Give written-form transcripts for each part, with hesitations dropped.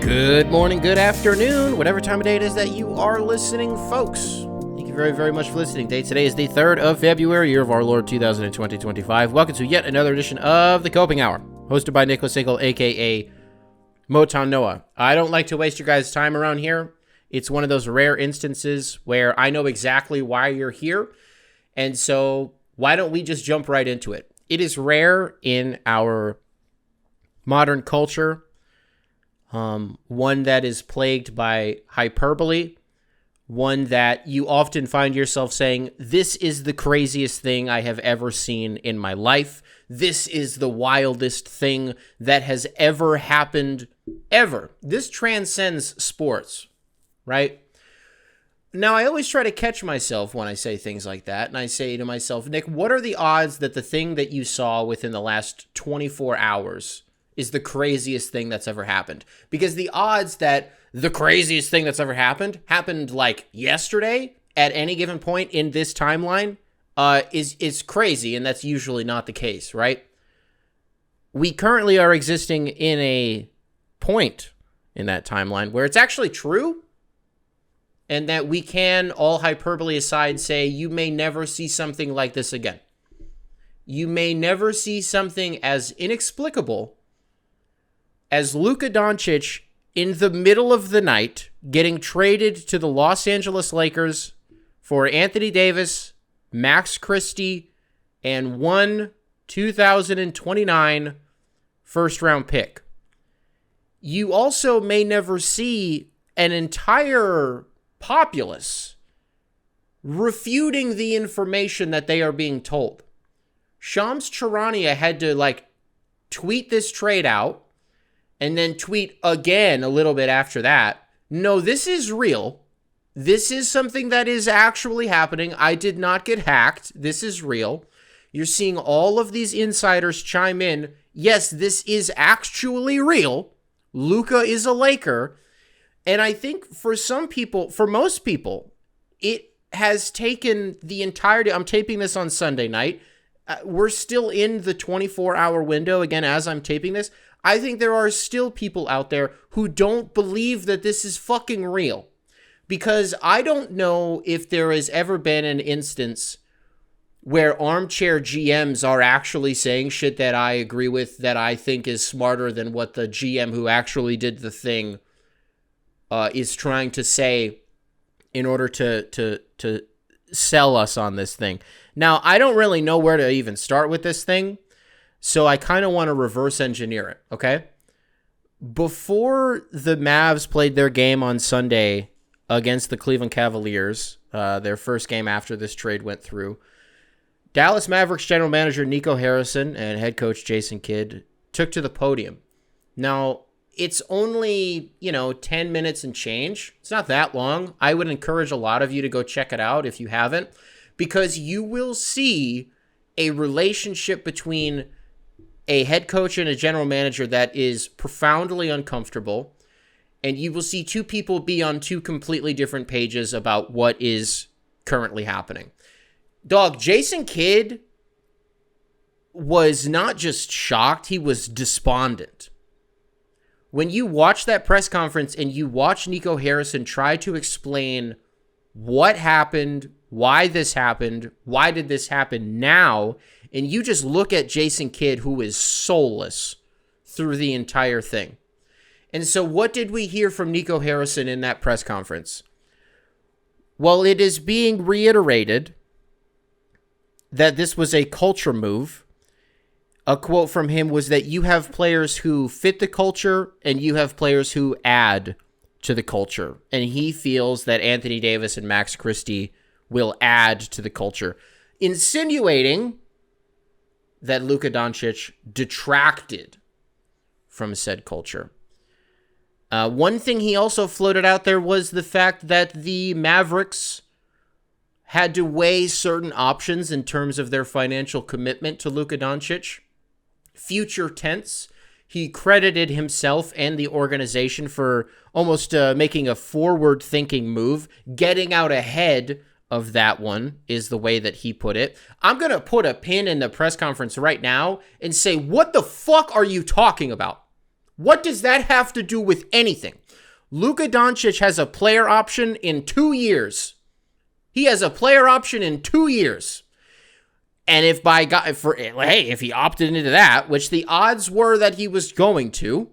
Good morning, good afternoon, whatever time of day it is that you are listening, folks. Thank you very, very much for listening. Today is the 3rd of February, year of our Lord 2020-25. Welcome to yet another edition of the Coping Hour, hosted by Nico Harrison, a.k.a. Motown Noah. I don't like to waste your guys' time around here. It's one of those rare instances where I know exactly why you're here, and so why don't we just jump right into it? It is rare in our modern culture, one that is plagued by hyperbole, one that you often find yourself saying, this is the craziest thing I have ever seen in my life. This is the wildest thing that has ever happened, ever. This transcends sports, right? Now, I always try to catch myself when I say things like that, and I say to myself, Nick, what are the odds that the thing that you saw within the last 24 hours is the craziest thing that's ever happened? Because the odds that the craziest thing that's ever happened like yesterday at any given point in this timeline is crazy, and that's usually not the case, right? We currently are existing in a point in that timeline where it's actually true, and that we can, all hyperbole aside, say you may never see something like this again. You may never see something as inexplicable as Luka Doncic in the middle of the night getting traded to the Los Angeles Lakers for Anthony Davis, Max Christie, and one 2029 first-round pick. You also may never see an entire populace refuting the information that they are being told. Shams Charania had to tweet this trade out and then tweet again a little bit after that. No, this is real. This is something that is actually happening. I did not get hacked. This is real. You're seeing all of these insiders chime in. Yes, this is actually real. Luka is a Laker. And I think for most people, it has taken the entirety. I'm taping this on Sunday night. We're still in the 24-hour window, again, as I'm taping this. I think there are still people out there who don't believe that this is fucking real. Because I don't know if there has ever been an instance where armchair GMs are actually saying shit that I agree with, that I think is smarter than what the GM who actually did the thing is trying to say in order to sell us on this thing. Now, I don't really know where to even start with this thing, so I kind of want to reverse engineer it, okay? Before the Mavs played their game on Sunday against the Cleveland Cavaliers, their first game after this trade went through, Dallas Mavericks general manager Nico Harrison and head coach Jason Kidd took to the podium. Now, it's only, 10 minutes and change. It's not that long. I would encourage a lot of you to go check it out if you haven't, because you will see a relationship between a head coach and a general manager that is profoundly uncomfortable, and you will see two people be on two completely different pages about what is currently happening. Dog, Jason Kidd was not just shocked, he was despondent. When you watch that press conference and you watch Nico Harrison try to explain what happened, why this happened, why did this happen now, and you just look at Jason Kidd, who is soulless through the entire thing. And so what did we hear from Nico Harrison in that press conference? Well, it is being reiterated that this was a culture move. A quote from him was that you have players who fit the culture and you have players who add to the culture. And he feels that Anthony Davis and Max Christie will add to the culture, insinuating that Luka Doncic detracted from said culture. One thing he also floated out there was the fact that the Mavericks had to weigh certain options in terms of their financial commitment to Luka Doncic. Future tense. He credited himself and the organization for almost making a forward-thinking move. Getting out ahead of that one is the way that he put it. I'm going to put a pin in the press conference right now and say, what the fuck are you talking about? What does that have to do with anything? Luka Doncic has a player option in 2 years. He has a player option in 2 years. And if he opted into that, which the odds were that he was going to,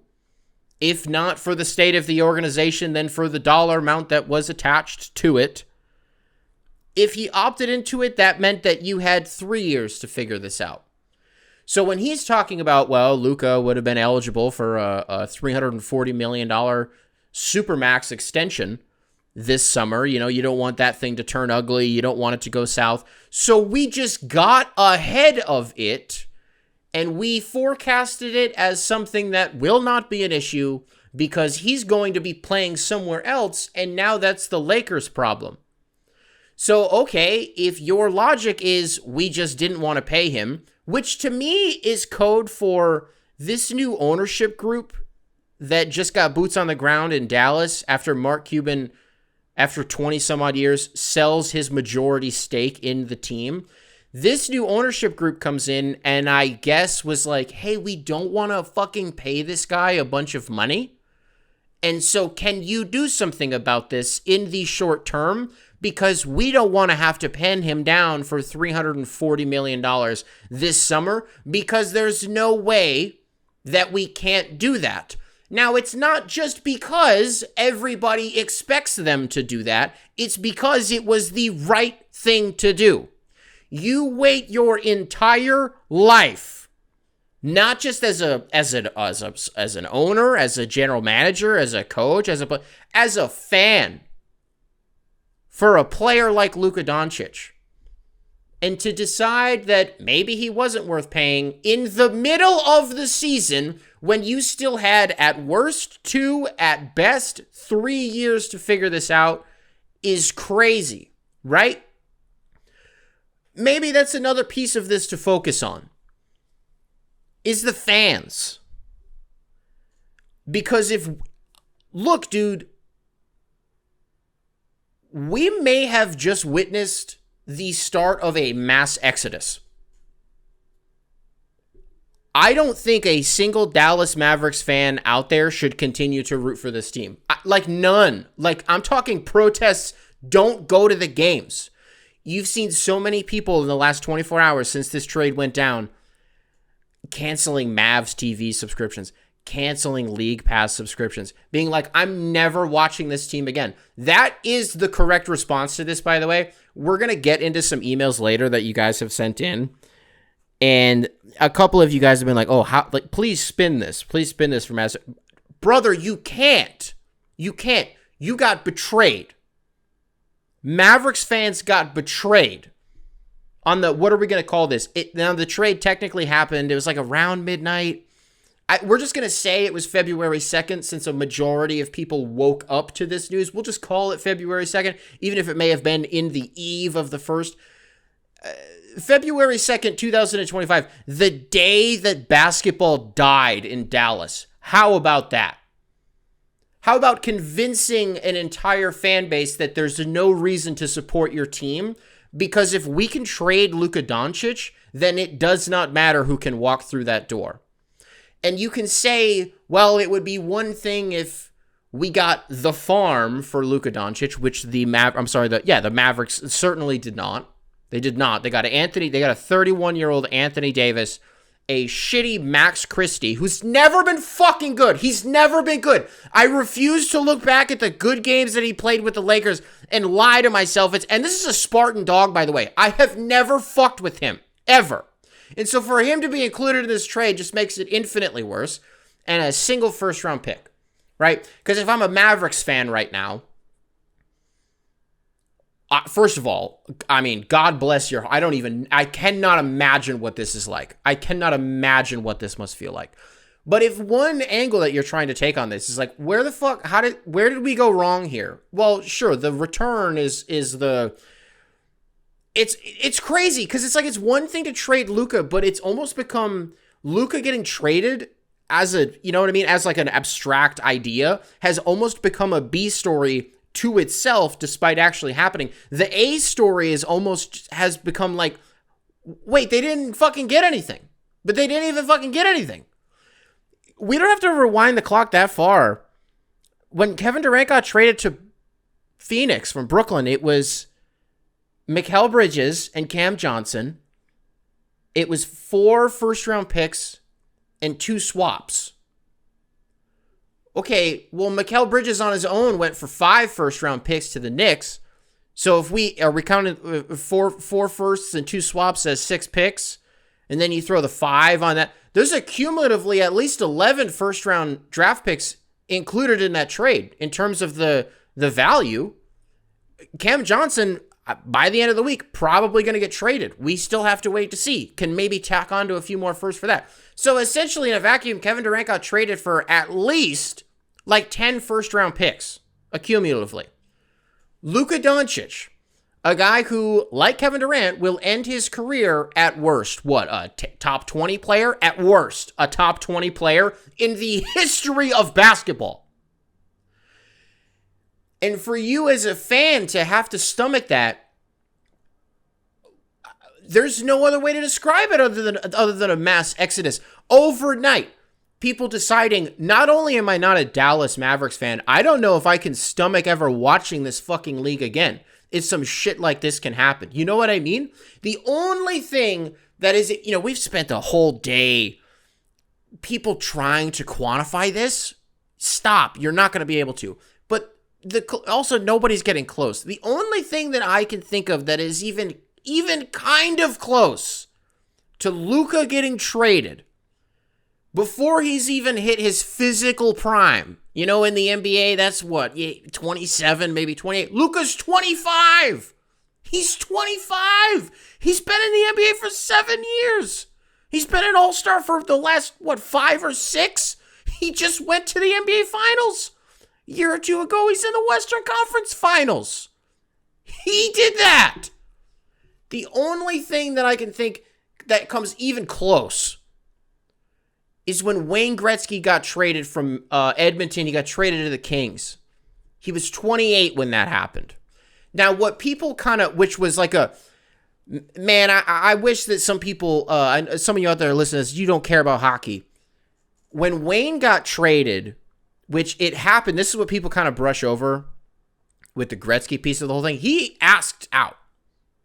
if not for the state of the organization, then for the dollar amount that was attached to it. If he opted into it, that meant that you had 3 years to figure this out. So when he's talking about, well, Luka would have been eligible for a $340 million Supermax extension this summer, you don't want that thing to turn ugly. You don't want it to go south. So we just got ahead of it and we forecasted it as something that will not be an issue because he's going to be playing somewhere else. And now that's the Lakers' problem. So, okay, if your logic is we just didn't want to pay him, which to me is code for this new ownership group that just got boots on the ground in Dallas after Mark Cuban, after 20 some odd years, sells his majority stake in the team. This new ownership group comes in and I guess was like, hey, we don't want to fucking pay this guy a bunch of money. And so can you do something about this in the short term? Because we don't want to have to pen him down for $340 million this summer because there's no way that we can't do that. Now, it's not just because everybody expects them to do that. It's because it was the right thing to do. You wait your entire life, not just as an owner, as a general manager, as a coach, as a fan, for a player like Luka Doncic. And to decide that maybe he wasn't worth paying in the middle of the season when you still had at worst 2, at best 3 years to figure this out is crazy, right? Maybe that's another piece of this to focus on, is the fans. Because look, dude, we may have just witnessed the start of a mass exodus. I don't think a single Dallas Mavericks fan out there should continue to root for this team. Like none. Like I'm talking protests, don't go to the games. You've seen so many people in the last 24 hours since this trade went down canceling Mavs TV subscriptions, canceling League Pass subscriptions, being like, I'm never watching this team again. That is the correct response to this, by the way. We're going to get into some emails later that you guys have sent in. And a couple of you guys have been like, please spin this. Please spin this from us. Brother, you can't. You can't. You got betrayed. Mavericks fans got betrayed on what are we going to call this? Now, the trade technically happened. It was like around midnight. We're just going to say it was February 2nd since a majority of people woke up to this news. We'll just call it February 2nd, even if it may have been in the eve of the first. February 2nd, 2025, the day that basketball died in Dallas. How about that? How about convincing an entire fan base that there's no reason to support your team? Because if we can trade Luka Doncic, then it does not matter who can walk through that door. And you can say, well, it would be one thing if we got the farm for Luka Doncic, which the Mavericks certainly did not. They did not. They got a 31-year-old Anthony Davis, a shitty Max Christie, who's never been fucking good. He's never been good. I refuse to look back at the good games that he played with the Lakers and lie to myself. And this is a Spartan dog, by the way. I have never fucked with him, ever. And so for him to be included in this trade just makes it infinitely worse. And a single first-round pick, right? Because if I'm a Mavericks fan right now, first of all, I mean, God bless your... I cannot imagine what this is like. I cannot imagine what this must feel like. But if one angle that you're trying to take on this is like, where did we go wrong here? Well, sure, the return is the... It's crazy because it's like it's one thing to trade Luka, but it's almost become Luka getting traded as as like an abstract idea has almost become a B story to itself despite actually happening. The A story has become like, wait, they didn't fucking get anything. But they didn't even fucking get anything. We don't have to rewind the clock that far. When Kevin Durant got traded to Phoenix from Brooklyn, it was Mikal Bridges and Cam Johnson. It was 4 first-round picks and 2 swaps. Okay, well, Mikal Bridges on his own went for 5 first-round picks to the Knicks. So if we counting 4 firsts and 2 swaps as 6 picks, and then you throw the 5 on that, there's a cumulatively at least 11 first-round draft picks included in that trade in terms of the value. Cam Johnson, by the end of the week, probably going to get traded. We still have to wait to see. Can maybe tack on to a few more firsts for that. So essentially, in a vacuum, Kevin Durant got traded for at least like 10 first-round picks, accumulatively. Luka Doncic, a guy who, like Kevin Durant, will end his career at worst, top 20 player? At worst, a top 20 player in the history of basketball. And for you as a fan to have to stomach that, there's no other way to describe it other than a mass exodus. Overnight, people deciding, not only am I not a Dallas Mavericks fan, I don't know if I can stomach ever watching this fucking league again. If some shit like this can happen. You know what I mean? The only thing that is, we've spent the whole day people trying to quantify this. Stop. You're not going to be able to. But also, nobody's getting close. The only thing that I can think of that is even kind of close to Luka getting traded before he's even hit his physical prime. In the NBA, that's what, 27, maybe 28. Luka's 25. He's 25. He's been in the NBA for 7 years. He's been an all-star for the last, 5 or 6? He just went to the NBA Finals. A year or 2 ago, he's in the Western Conference Finals. He did that. The only thing that I can think that comes even close is when Wayne Gretzky got traded from Edmonton. He got traded to the Kings. He was 28 when that happened. Now, what people which was like man, I wish that some people, some of you out there listening, you don't care about hockey. When Wayne got traded, which it happened, this is what people kind of brush over with the Gretzky piece of the whole thing. He asked out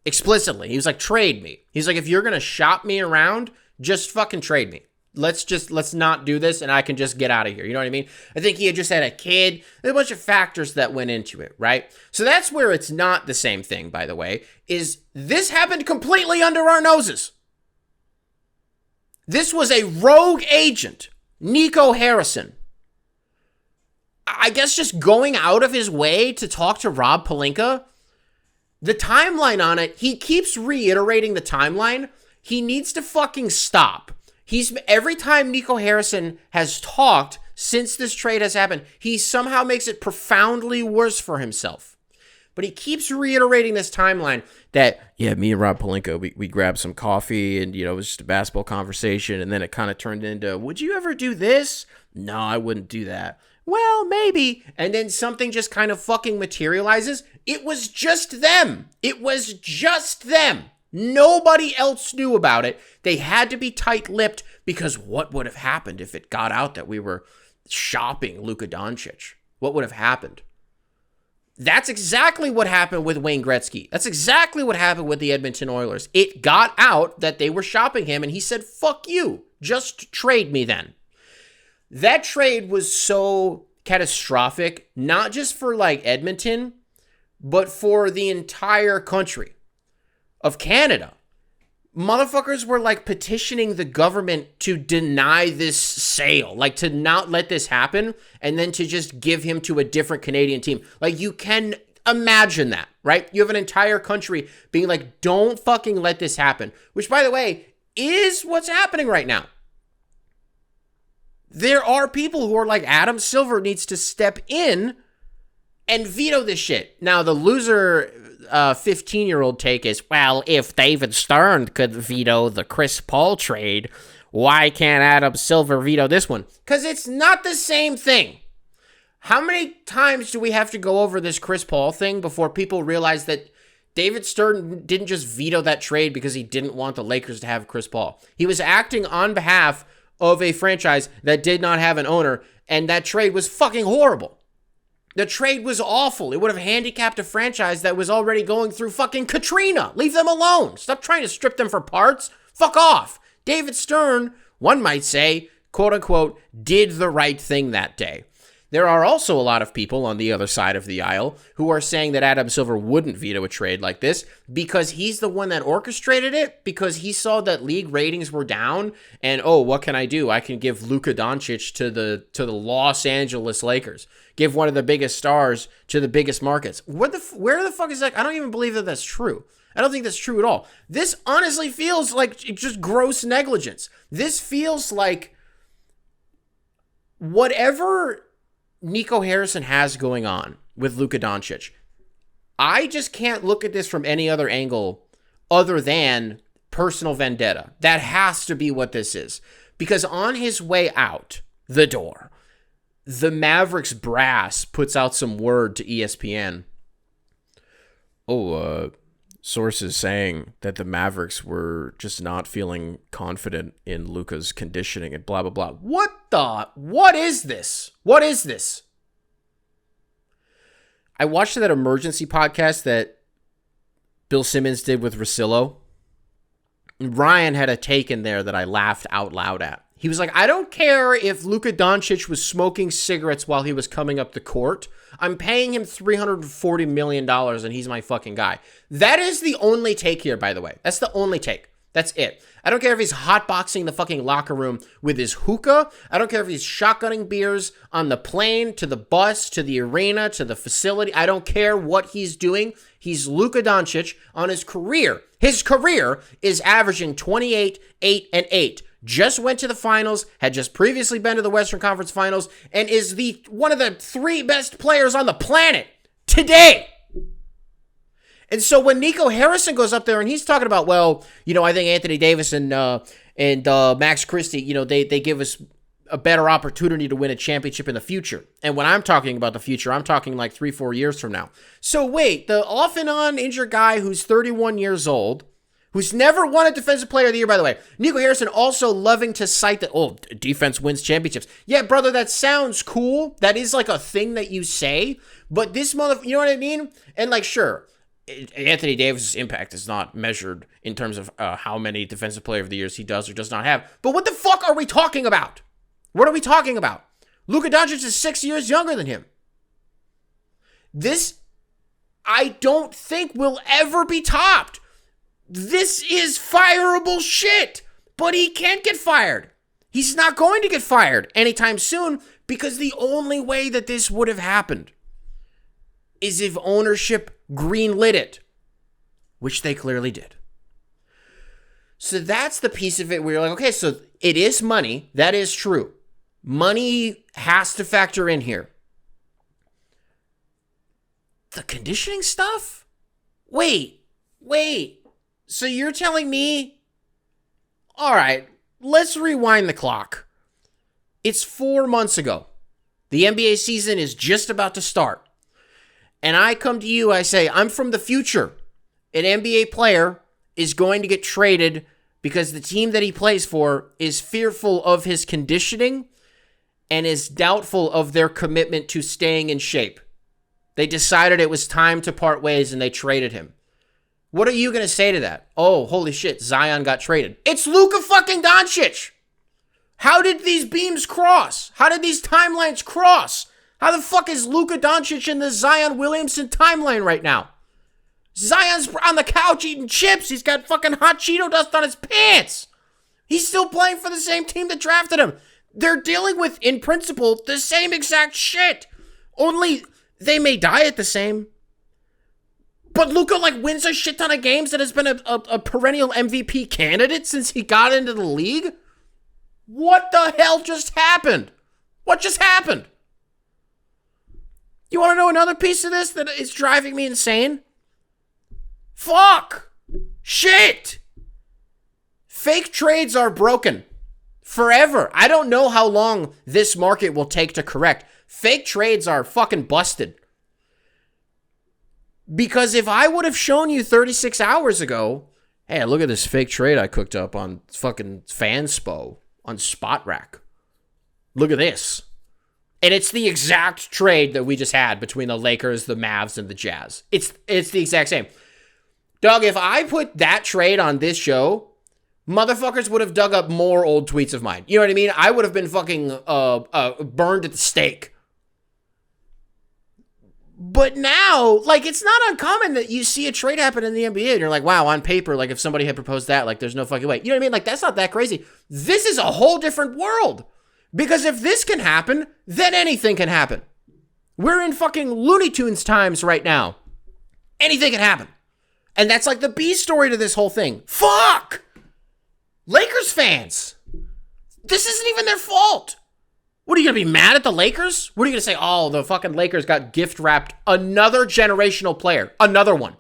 explicitly. He was like, trade me. He's like, if you're going to shop me around, just fucking trade me. Let's not do this and I can just get out of here. You know what I mean? I think he had just had a kid. There's a bunch of factors that went into it, right? So that's where it's not the same thing, by the way, is this happened completely under our noses. This was a rogue agent, Nico Harrison. I guess just going out of his way to talk to Rob Pelinka. The timeline on it, he keeps reiterating the timeline. He needs to fucking stop. Every time Nico Harrison has talked since this trade has happened, he somehow makes it profoundly worse for himself. But he keeps reiterating this timeline that, me and Rob Pelinka, we grabbed some coffee and, it was just a basketball conversation. And then it kind of turned into, would you ever do this? No, I wouldn't do that. Well, maybe. And then something just kind of fucking materializes. It was just them. It was just them. Nobody else knew about it. They had to be tight-lipped because what would have happened if it got out that we were shopping Luka Doncic? What would have happened? That's exactly what happened with Wayne Gretzky. That's exactly what happened with the Edmonton Oilers. It got out that they were shopping him, and he said, fuck you. Just trade me then. That trade was so catastrophic, not just for, Edmonton, but for the entire country of Canada. Motherfuckers were petitioning the government to deny this sale, to not let this happen, and then to just give him to a different Canadian team. You can imagine that, right? You have an entire country being don't fucking let this happen, which, by the way, is what's happening right now. There are people who are Adam Silver needs to step in and veto this shit. Now, the loser 15-year-old take is, well, if David Stern could veto the Chris Paul trade, why can't Adam Silver veto this one? Because it's not the same thing. How many times do we have to go over this Chris Paul thing before people realize that David Stern didn't just veto that trade because he didn't want the Lakers to have Chris Paul? He was acting on behalf of a franchise that did not have an owner, and that trade was fucking horrible. The trade was awful. It would have handicapped a franchise that was already going through fucking Katrina. Leave them alone. Stop trying to strip them for parts. Fuck off. David Stern, one might say, quote unquote, did the right thing that day. There are also a lot of people on the other side of the aisle who are saying that Adam Silver wouldn't veto a trade like this because he's the one that orchestrated it, because he saw that league ratings were down, and oh, what can I do? I can give Luka Doncic to the Los Angeles Lakers. Give one of the biggest stars to the biggest markets. Where the fuck is that? I don't even believe that that's true. I don't think that's true at all. This honestly feels like just gross negligence. This feels like whatever Nico Harrison has going on with Luka Doncic, I just can't look at this from any other angle other than personal vendetta. That has to be what this is. Because on his way out the door, the Mavericks brass puts out some word to ESPN. Sources saying that the Mavericks were just not feeling confident in Luka's conditioning and blah, blah, blah. What is this? What is this? I watched that emergency podcast that Bill Simmons did with Russillo. Ryan had a take in there that I laughed out loud at. He was like, I don't care if Luka Doncic was smoking cigarettes while he was coming up the court. I'm paying him $340 million and he's my fucking guy. That is the only take here, by the way. That's the only take. That's it. I don't care if he's hotboxing the fucking locker room with his hookah. I don't care if he's shotgunning beers on the plane, to the bus, to the arena, to the facility. I don't care what he's doing. He's Luka Doncic on his career. His career is averaging 28, 8, and 8. Just went to the finals, had just previously been to the Western Conference Finals, and is one of the 3 best players on the planet today. And so when Nico Harrison goes up there and he's talking about, well, I think Anthony Davis and Max Christie, they give us a better opportunity to win a championship in the future. And when I'm talking about the future, I'm talking like 3-4 years from now. So wait, the off and on injured guy who's 31 years old, who's never won a Defensive Player of the Year, by the way. Nico Harrison also loving to cite that, defense wins championships. Yeah, brother, that sounds cool. That is like a thing that you say. But this you know what I mean? And sure, Anthony Davis' impact is not measured in terms of how many Defensive Player of the Years he does or does not have. But what the fuck are we talking about? What are we talking about? Luka Doncic is 6 years younger than him. This, I don't think, will ever be topped. This is fireable shit, but he can't get fired. He's not going to get fired anytime soon because the only way that this would have happened is if ownership greenlit it, which they clearly did. So that's the piece of it where you're like, okay, so it is money. That is true. Money has to factor in here. The conditioning stuff? Wait. So you're telling me, all right, let's rewind the clock. It's 4 months ago. The NBA season is just about to start. And I come to you, I say, I'm from the future. An NBA player is going to get traded because the team that he plays for is fearful of his conditioning and is doubtful of their commitment to staying in shape. They decided it was time to part ways and they traded him. What are you going to say to that? Oh, holy shit, Zion got traded. It's Luka fucking Doncic. How did these beams cross? How did these timelines cross? How the fuck is Luka Doncic in the Zion Williamson timeline right now? Zion's on the couch eating chips. He's got fucking hot Cheeto dust on his pants. He's still playing for the same team that drafted him. They're dealing with, in principle, the same exact shit. Only they may die at the same. But Luka wins a shit ton of games and has been a perennial MVP candidate since he got into the league. What the hell just happened? What just happened? You want to know another piece of this that is driving me insane? Fuck! Shit! Fake trades are broken. Forever. I don't know how long this market will take to correct. Fake trades are fucking busted. Because if I would have shown you 36 hours ago, hey, look at this fake trade I cooked up on fucking Fanspo on Spot Rack. Look at this. And it's the exact trade that we just had between the Lakers, the Mavs, and the Jazz. It's the exact same. Dog, if I put that trade on this show, motherfuckers would have dug up more old tweets of mine. You know what I mean? I would have been fucking burned at the stake. But now, like, it's not uncommon that you see a trade happen in the NBA and you're like, wow, on paper, like, if somebody had proposed that, like, there's no fucking way. You know what I mean? Like, that's not that crazy. This is a whole different world. Because if this can happen, then anything can happen. We're in fucking Looney Tunes times right now. Anything can happen. And that's like the B story to this whole thing. Fuck! Lakers fans. This isn't even their fault. What, are you going to be mad at the Lakers? What are you going to say? Oh, the fucking Lakers got gift-wrapped another generational player. Another one.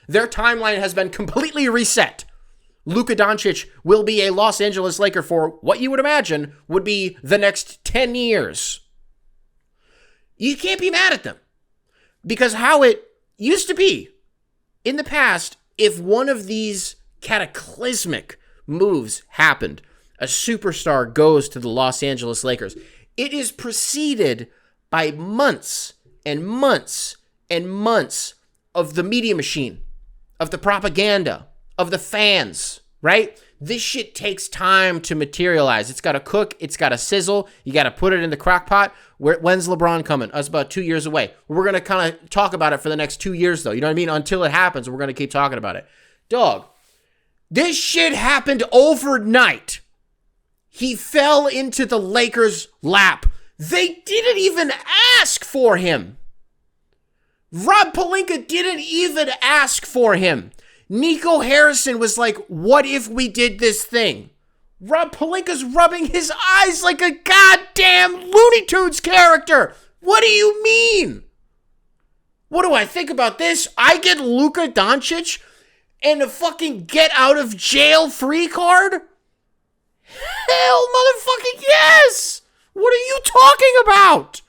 Their timeline has been completely reset. Luka Doncic will be a Los Angeles Laker for what you would imagine would be the next 10 years. You can't be mad at them. Because how it used to be in the past, if one of these cataclysmic moves happened, a superstar goes to the Los Angeles Lakers, it is preceded by months and months and months of the media machine, of the propaganda, of the fans, right? This shit takes time to materialize. It's got to cook. It's got to sizzle. You got to put it in the crock pot. When's LeBron coming? That's about 2 years away. We're going to kind of talk about it for the next 2 years, though. You know what I mean? Until it happens, we're going to keep talking about it. Dog, this shit happened overnight. He fell into the Lakers' lap. They didn't even ask for him. Rob Pelinka didn't even ask for him. Nico Harrison was like, what if we did this thing? Rob Pelinka's rubbing his eyes like a goddamn Looney Tunes character. What do you mean? What do I think about this? I get Luka Doncic and a fucking get out of jail free card? Hell, motherfucking yes! What are you talking about?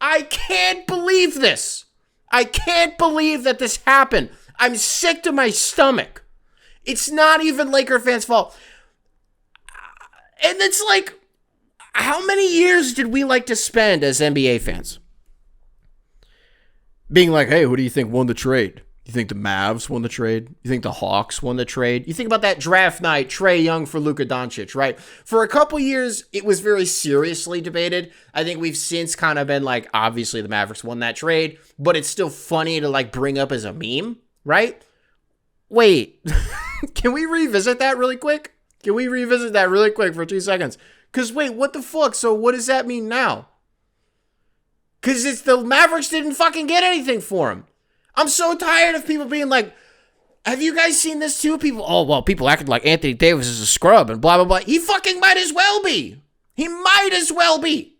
I can't believe this. I can't believe that this happened. I'm sick to my stomach. It's not even Laker fans' fault. And it's like, how many years did we like to spend as NBA fans? Being like, hey, who do you think won the trade? You think the Mavs won the trade? You think the Hawks won the trade? You think about that draft night, Trae Young for Luka Doncic, right? For a couple years, it was very seriously debated. I think we've since kind of been like, obviously the Mavericks won that trade, but it's still funny to like bring up as a meme, right? Wait, can we revisit that really quick? Can we revisit that really quick for 2 seconds? Because wait, what the fuck? So what does that mean now? Because it's the Mavericks didn't fucking get anything for him. I'm so tired of people being like, have you guys seen this too? People, oh, well, people acting like Anthony Davis is a scrub and blah, blah, blah. He fucking might as well be. He might as well be.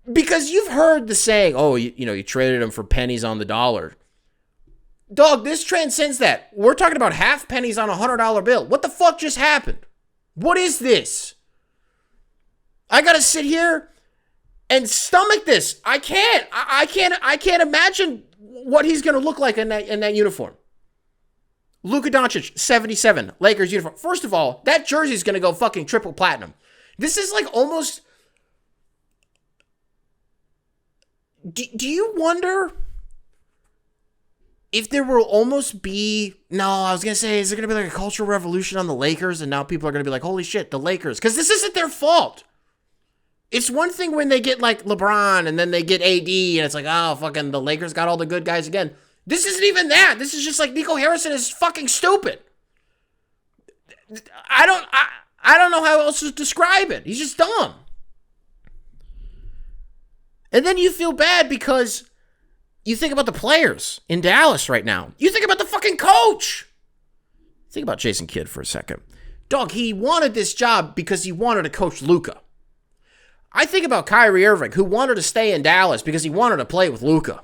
Because you've heard the saying, oh, you traded him for pennies on the dollar. Dog, this transcends that. We're talking about half pennies on a $100 bill. What the fuck just happened? What is this? I gotta sit here and stomach this. I can't. I can't imagine what he's gonna look like in that uniform. Luka Doncic, 77, Lakers uniform. First of all, that jersey is gonna go fucking triple platinum. This is like almost. Do you wonder if there will almost be, no, I was going to say, is there going to be like a cultural revolution on the Lakers? And now people are going to be like, holy shit, the Lakers. Because this isn't their fault. It's one thing when they get like LeBron and then they get AD and it's like, oh, fucking the Lakers got all the good guys again. This isn't even that. This is just like Nico Harrison is fucking stupid. I don't know how else to describe it. He's just dumb. And then you feel bad because you think about the players in Dallas right now. You think about the fucking coach. Think about Jason Kidd for a second. Dog, he wanted this job because he wanted to coach Luka. I think about Kyrie Irving, who wanted to stay in Dallas because he wanted to play with Luka.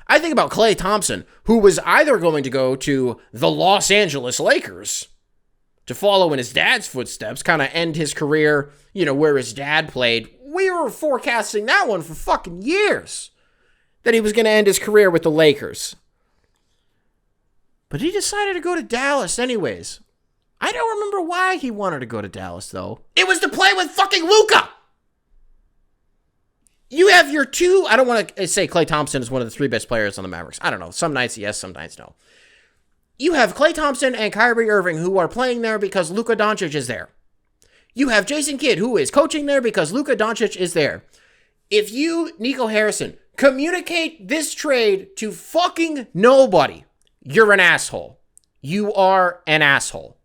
I think about Klay Thompson, who was either going to go to the Los Angeles Lakers to follow in his dad's footsteps, kind of end his career, where his dad played. We were forecasting that one for fucking years, that he was going to end his career with the Lakers. But he decided to go to Dallas anyways. I don't remember why he wanted to go to Dallas, though. It was to play with fucking Luka. You have your two, I don't want to say Klay Thompson is one of the 3 best players on the Mavericks. I don't know. Some nights yes, some nights no. You have Klay Thompson and Kyrie Irving who are playing there because Luka Doncic is there. You have Jason Kidd who is coaching there because Luka Doncic is there. If you, Nico Harrison, communicate this trade to fucking nobody, you're an asshole. You are an asshole.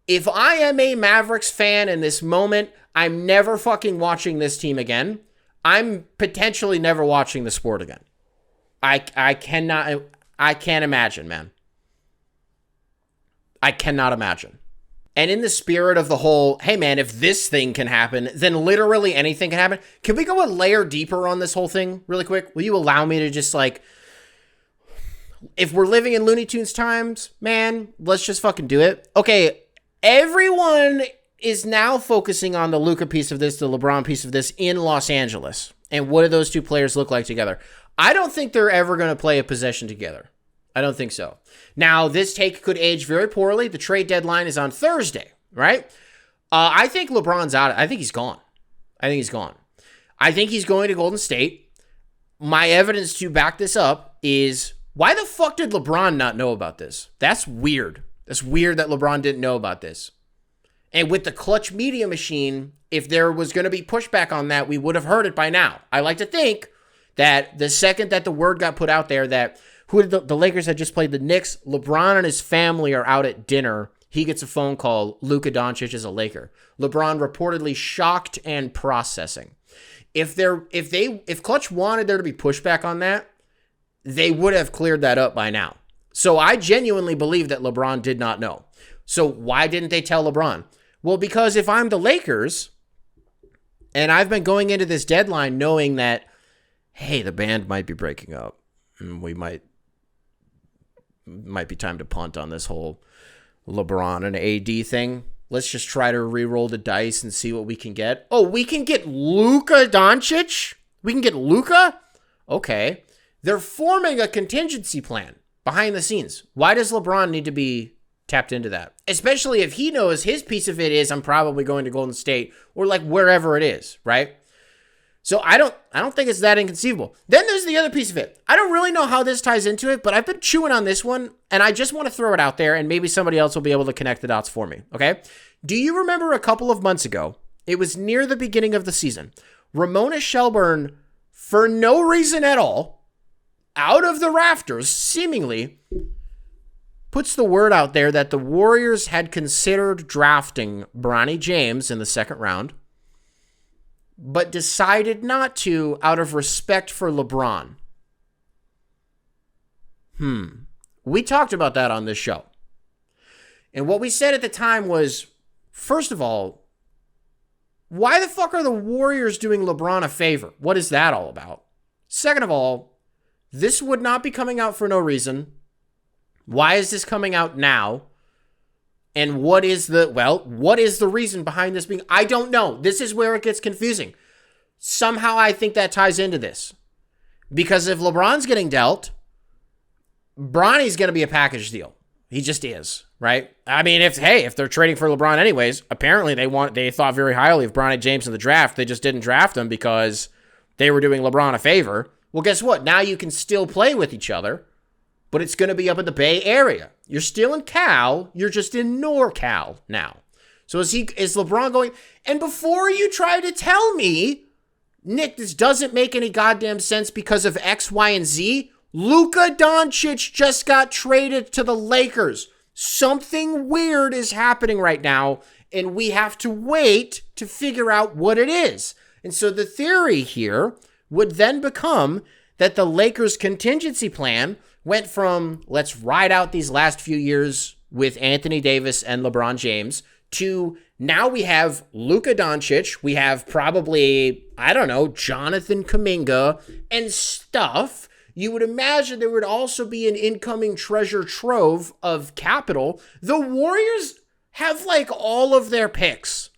If I am a Mavericks fan in this moment, I'm never fucking watching this team again. I'm potentially never watching the sport again. I can't imagine, man. I cannot imagine. And in the spirit of the whole, hey man, if this thing can happen, then literally anything can happen. Can we go a layer deeper on this whole thing really quick? Will you allow me to just like, if we're living in Looney Tunes times, man, let's just fucking do it. Okay, everyone is now focusing on the Luka piece of this, the LeBron piece of this in Los Angeles. And what do those two players look like together? I don't think they're ever going to play a possession together. I don't think so. Now, this take could age very poorly. The trade deadline is on Thursday, right? I think LeBron's out. I think he's gone. I think he's going to Golden State. My evidence to back this up is, why the fuck did LeBron not know about this? That's weird. That's weird that LeBron didn't know about this. And with the clutch media machine, if there was going to be pushback on that, we would have heard it by now. I like to think that the second that the word got put out there that the Lakers had just played the Knicks, LeBron and his family are out at dinner, he gets a phone call, Luka Doncic is a Laker. LeBron reportedly shocked and processing. If Clutch wanted there to be pushback on that, they would have cleared that up by now. So I genuinely believe that LeBron did not know. So why didn't they tell LeBron? Well, because if I'm the Lakers, and I've been going into this deadline knowing that, hey, the band might be breaking up, and we might be time to punt on this whole LeBron and AD thing. Let's just try to re-roll the dice and see what we can get. Oh, we can get Luka Doncic? We can get Luka? Okay. They're forming a contingency plan behind the scenes. Why does LeBron need to be tapped into that? Especially if he knows his piece of it is, I'm probably going to Golden State or like wherever it is, right? So I don't think it's that inconceivable. Then there's the other piece of it. I don't really know how this ties into it, but I've been chewing on this one, and I just want to throw it out there, and maybe somebody else will be able to connect the dots for me, okay? Do you remember a couple of months ago, it was near the beginning of the season, Ramona Shelburne, for no reason at all, out of the rafters, seemingly, puts the word out there that the Warriors had considered drafting Bronny James in the second round, but decided not to out of respect for LeBron. We talked about that on this show. And what we said at the time was, first of all, why the fuck are the Warriors doing LeBron a favor? What is that all about? Second of all, this would not be coming out for no reason. Why is this coming out now? And what is the reason behind this being? I don't know. This is where it gets confusing. Somehow I think that ties into this. Because if LeBron's getting dealt, Bronny's going to be a package deal. He just is, right? I mean, if they're trading for LeBron anyways, apparently they thought very highly of Bronny James in the draft. They just didn't draft him because they were doing LeBron a favor. Well, guess what? Now you can still play with each other, but it's going to be up in the Bay Area. You're still in Cal. You're just in NorCal now. So is LeBron going? And before you try to tell me, Nick, this doesn't make any goddamn sense because of X, Y, and Z, Luka Doncic just got traded to the Lakers. Something weird is happening right now, and we have to wait to figure out what it is. And so the theory here would then become that the Lakers' contingency plan went from, let's ride out these last few years with Anthony Davis and LeBron James, to now we have Luka Doncic, we have probably, I don't know, Jonathan Kuminga and stuff. You would imagine there would also be an incoming treasure trove of capital. The Warriors have like all of their picks.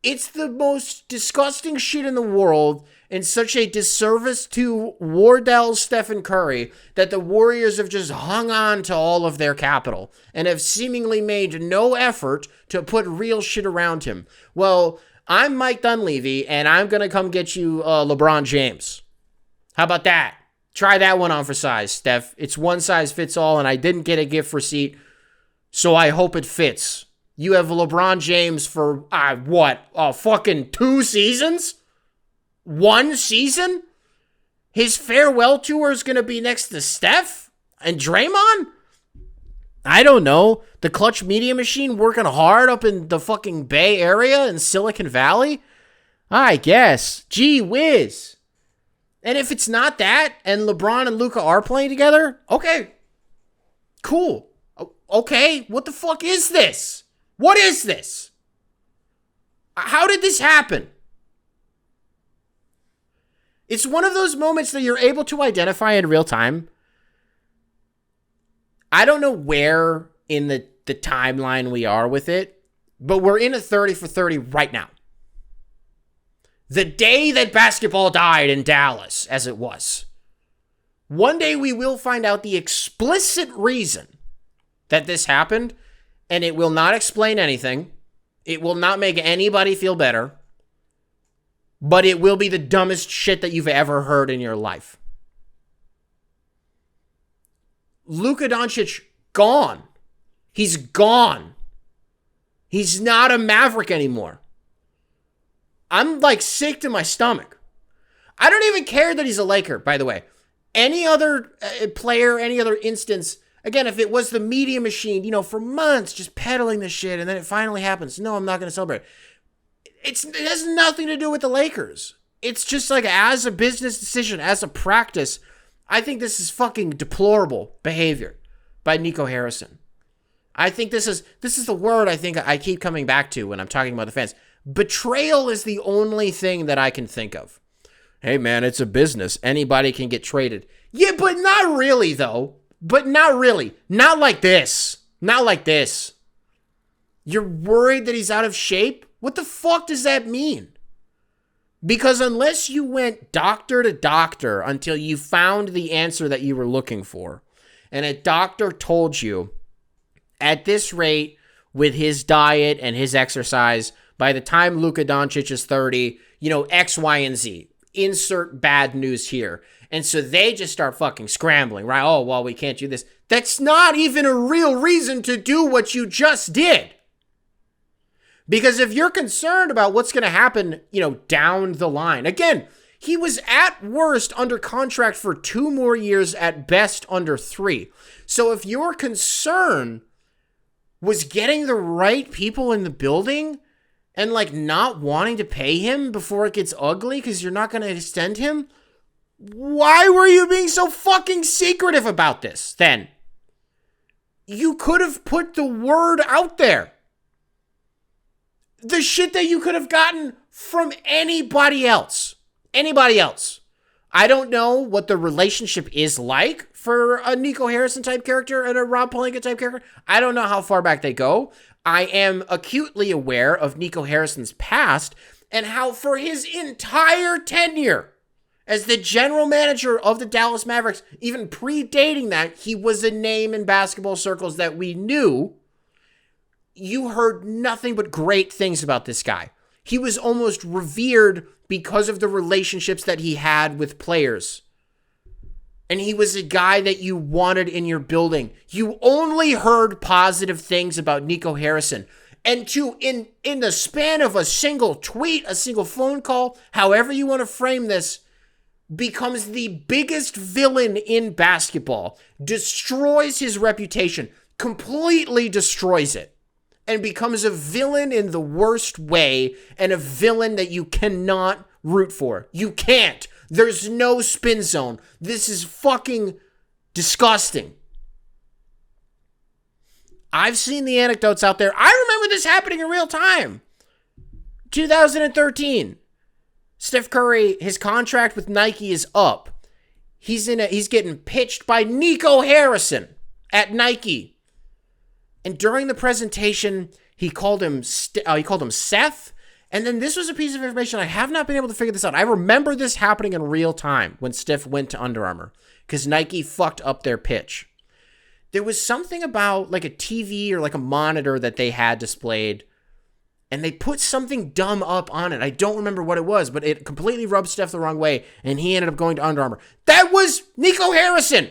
It's the most disgusting shit in the world and such a disservice to Wardell Stephen Curry that the Warriors have just hung on to all of their capital and have seemingly made no effort to put real shit around him. Well, I'm Mike Dunleavy, and I'm going to come get you LeBron James. How about that? Try that one on for size, Steph. It's one size fits all, and I didn't get a gift receipt, so I hope it fits. You have LeBron James for, fucking 2 seasons? 1 season? His farewell tour is going to be next to Steph and Draymond? I don't know. The Clutch Media Machine working hard up in the fucking Bay Area in Silicon Valley? I guess. Gee whiz. And if it's not that, and LeBron and Luka are playing together, okay. Cool. Okay, what the fuck is this? What is this? How did this happen? It's one of those moments that you're able to identify in real time. I don't know where in the timeline we are with it, but we're in a 30 for 30 right now. The day that basketball died in Dallas, as it was. One day we will find out the explicit reason that this happened, and it will not explain anything. It will not make anybody feel better. But it will be the dumbest shit that you've ever heard in your life. Luka Doncic, gone. He's gone. He's not a Maverick anymore. I'm like sick to my stomach. I don't even care that he's a Laker, by the way. Any other player, any other instance, again, if it was the media machine, for months just peddling this shit and then it finally happens. No, I'm not going to celebrate. It has nothing to do with the Lakers. It's just like as a business decision, as a practice, I think this is fucking deplorable behavior by Nico Harrison. I think this is the word I think I keep coming back to when I'm talking about the fans. Betrayal is the only thing that I can think of. Hey man, it's a business. Anybody can get traded. Yeah, but not really though. But not really. Not like this. Not like this. You're worried that he's out of shape? What the fuck does that mean? Because unless you went doctor to doctor until you found the answer that you were looking for, and a doctor told you, at this rate, with his diet and his exercise, by the time Luka Doncic is 30, X, Y, and Z. Insert bad news here. And so they just start fucking scrambling, right? Oh, well, we can't do this. That's not even a real reason to do what you just did. Because if you're concerned about what's going to happen, down the line, again, he was at worst under contract for 2 more years, at best under 3. So if your concern was getting the right people in the building and not wanting to pay him before it gets ugly because you're not going to extend him, why were you being so fucking secretive about this then? You could have put the word out there. The shit that you could have gotten from anybody else. Anybody else. I don't know what the relationship is like for a Nico Harrison type character and a Rob Pelinka type character. I don't know how far back they go. I am acutely aware of Nico Harrison's past and how for his entire tenure as the general manager of the Dallas Mavericks, even predating that, he was a name in basketball circles that we knew. You heard nothing but great things about this guy. He was almost revered because of the relationships that he had with players. And he was a guy that you wanted in your building. You only heard positive things about Nico Harrison. And in the span of a single tweet, a single phone call, however you want to frame this, becomes the biggest villain in basketball, destroys his reputation, completely destroys it, and becomes a villain in the worst way, and a villain that you cannot root for. You can't. There's no spin zone. This is fucking disgusting. I've seen the anecdotes out there. I remember this happening in real time. 2013. Steph Curry, his contract with Nike is up. He's getting pitched by Nico Harrison at Nike. And during the presentation, he called him Seth, And then this was a piece of information I have not been able to figure this out. I remember this happening in real time when Steph went to Under Armour because Nike fucked up their pitch. There was something about like a TV or like a monitor that they had displayed, and they put something dumb up on it. I don't remember what it was, but it completely rubbed Steph the wrong way, and he ended up going to Under Armour. That was Nico Harrison.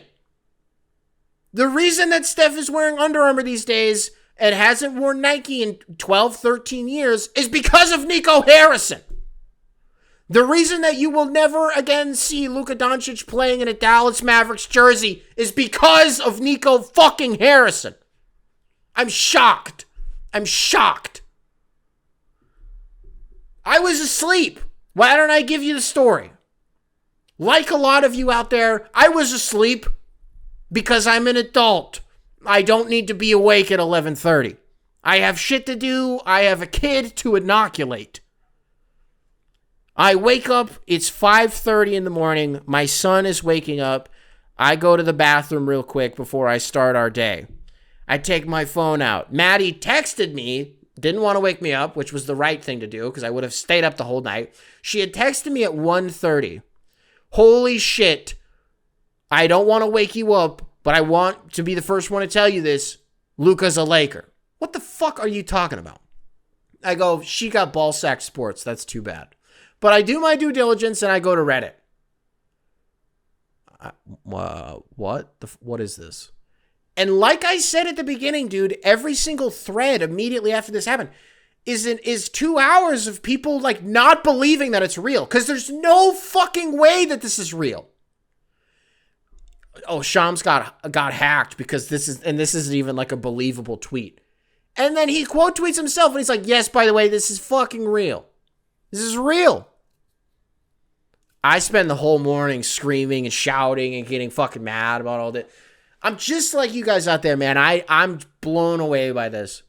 The reason that Steph is wearing Under Armour these days and hasn't worn Nike in 12, 13 years is because of Nico Harrison. The reason that you will never again see Luka Doncic playing in a Dallas Mavericks jersey is because of Nico fucking Harrison. I'm shocked. I'm shocked. I was asleep. Why don't I give you the story? Like a lot of you out there, I was asleep because I'm an adult. I don't need to be awake at 11:30. I have shit to do. I have a kid to inoculate. I wake up. It's 5:30 in the morning. My son is waking up. I go to the bathroom real quick before I start our day. I take my phone out. Maddie texted me. Didn't want to wake me up, which was the right thing to do because I would have stayed up the whole night. She had texted me at 1:30. Holy shit. I don't want to wake you up, but I want to be the first one to tell you this. Luka's a Laker. What the fuck are you talking about? I go, she got ball sack sports. That's too bad. But I do my due diligence and I go to Reddit. What is this? And like I said at the beginning, dude, every single thread immediately after this happened is 2 hours of people like not believing that it's real. Because there's no fucking way that this is real. Oh, Shams got hacked because this isn't even like a believable tweet. And then he quote tweets himself and he's like, yes, by the way, this is fucking real. This is real. I spend the whole morning screaming and shouting and getting fucking mad about all that. I'm just like you guys out there, man. I'm blown away by this.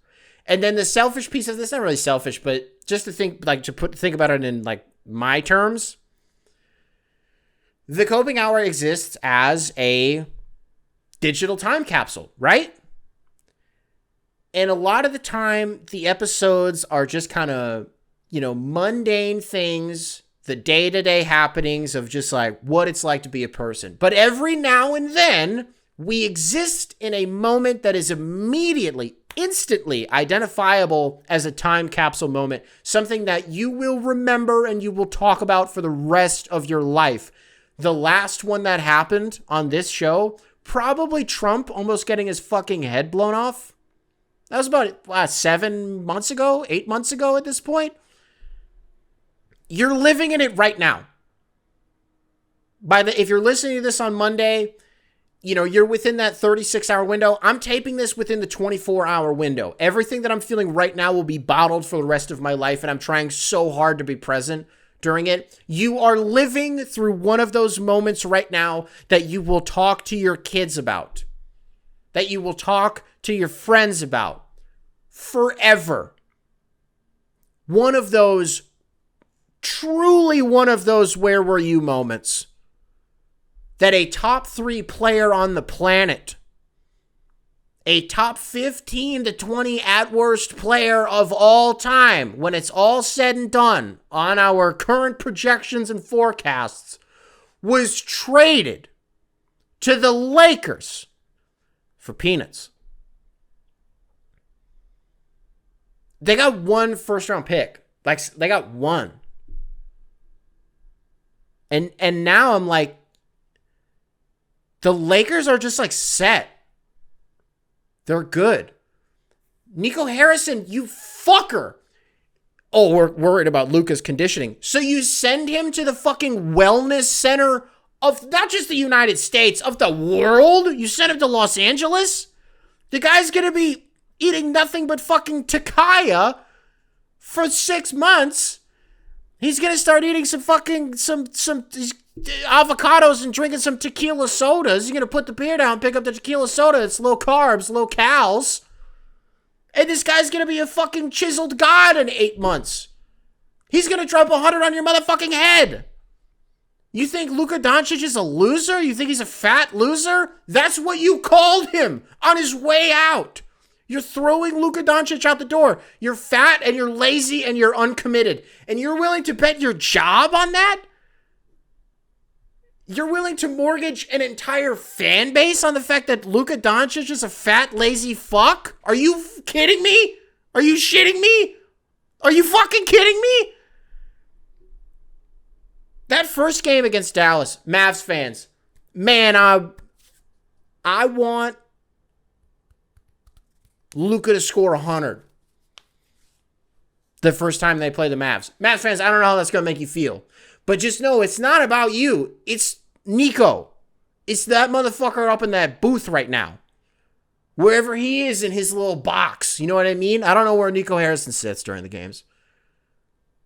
And then the selfish piece of this, not really selfish, but just to think about it in like my terms. The Coping Hour exists as a digital time capsule, right? And a lot of the time, the episodes are just kind of, mundane things, the day-to-day happenings of just like what it's like to be a person. But every now and then, we exist in a moment that is immediately, instantly identifiable as a time capsule moment, something that you will remember and you will talk about for the rest of your life. The last one that happened on this show, probably Trump almost getting his fucking head blown off. That was about 7 months ago, 8 months ago at this point. You're living in it right now. If you're listening to this on Monday, you're within that 36-hour window. I'm taping this within the 24-hour window. Everything that I'm feeling right now will be bottled for the rest of my life, and I'm trying so hard to be present during it. You are living through one of those moments right now that you will talk to your kids about, that you will talk to your friends about forever. Truly one of those where were you moments that a top 3 player on the planet, a top 15 to 20 at worst player of all time, when it's all said and done on our current projections and forecasts, was traded to the Lakers for peanuts. They got 1 first-round pick. Like, they got 1. And now I'm like, the Lakers are just like set. They're good. Nico Harrison, you fucker. Oh, we're worried about Luka's conditioning. So you send him to the fucking wellness center of not just the United States, of the world? You send him to Los Angeles? The guy's going to be eating nothing but fucking Takaya for 6 months. He's going to start eating some avocados and drinking some tequila sodas. He's going to put the beer down, pick up the tequila soda. It's low carbs, low cals. And this guy's going to be a fucking chiseled god in 8 months. He's going to drop 100 on your motherfucking head. You think Luka Doncic is a loser? You think he's a fat loser? That's what you called him on his way out. You're throwing Luka Doncic out the door. You're fat and you're lazy and you're uncommitted. And you're willing to bet your job on that? You're willing to mortgage an entire fan base on the fact that Luka Doncic is a fat, lazy fuck? Are you kidding me? Are you shitting me? Are you fucking kidding me? That first game against Dallas, Mavs fans, man, I want Luka to score 100 the first time they play the Mavs. Mavs fans, I don't know how that's going to make you feel. But just know it's not about you. It's Nico. It's that motherfucker up in that booth right now. Wherever he is in his little box. You know what I mean? I don't know where Nico Harrison sits during the games.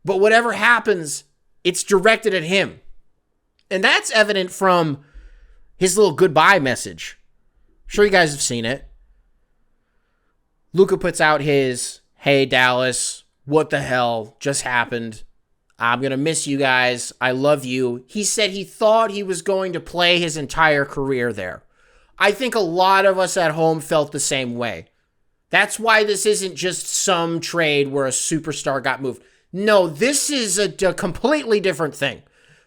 But whatever happens, it's directed at him. And that's evident from his little goodbye message. I'm sure you guys have seen it. Luka puts out his, "Hey, Dallas, what the hell just happened? I'm going to miss you guys. I love you." He said he thought he was going to play his entire career there. I think a lot of us at home felt the same way. That's why this isn't just some trade where a superstar got moved. No, this is a completely different thing.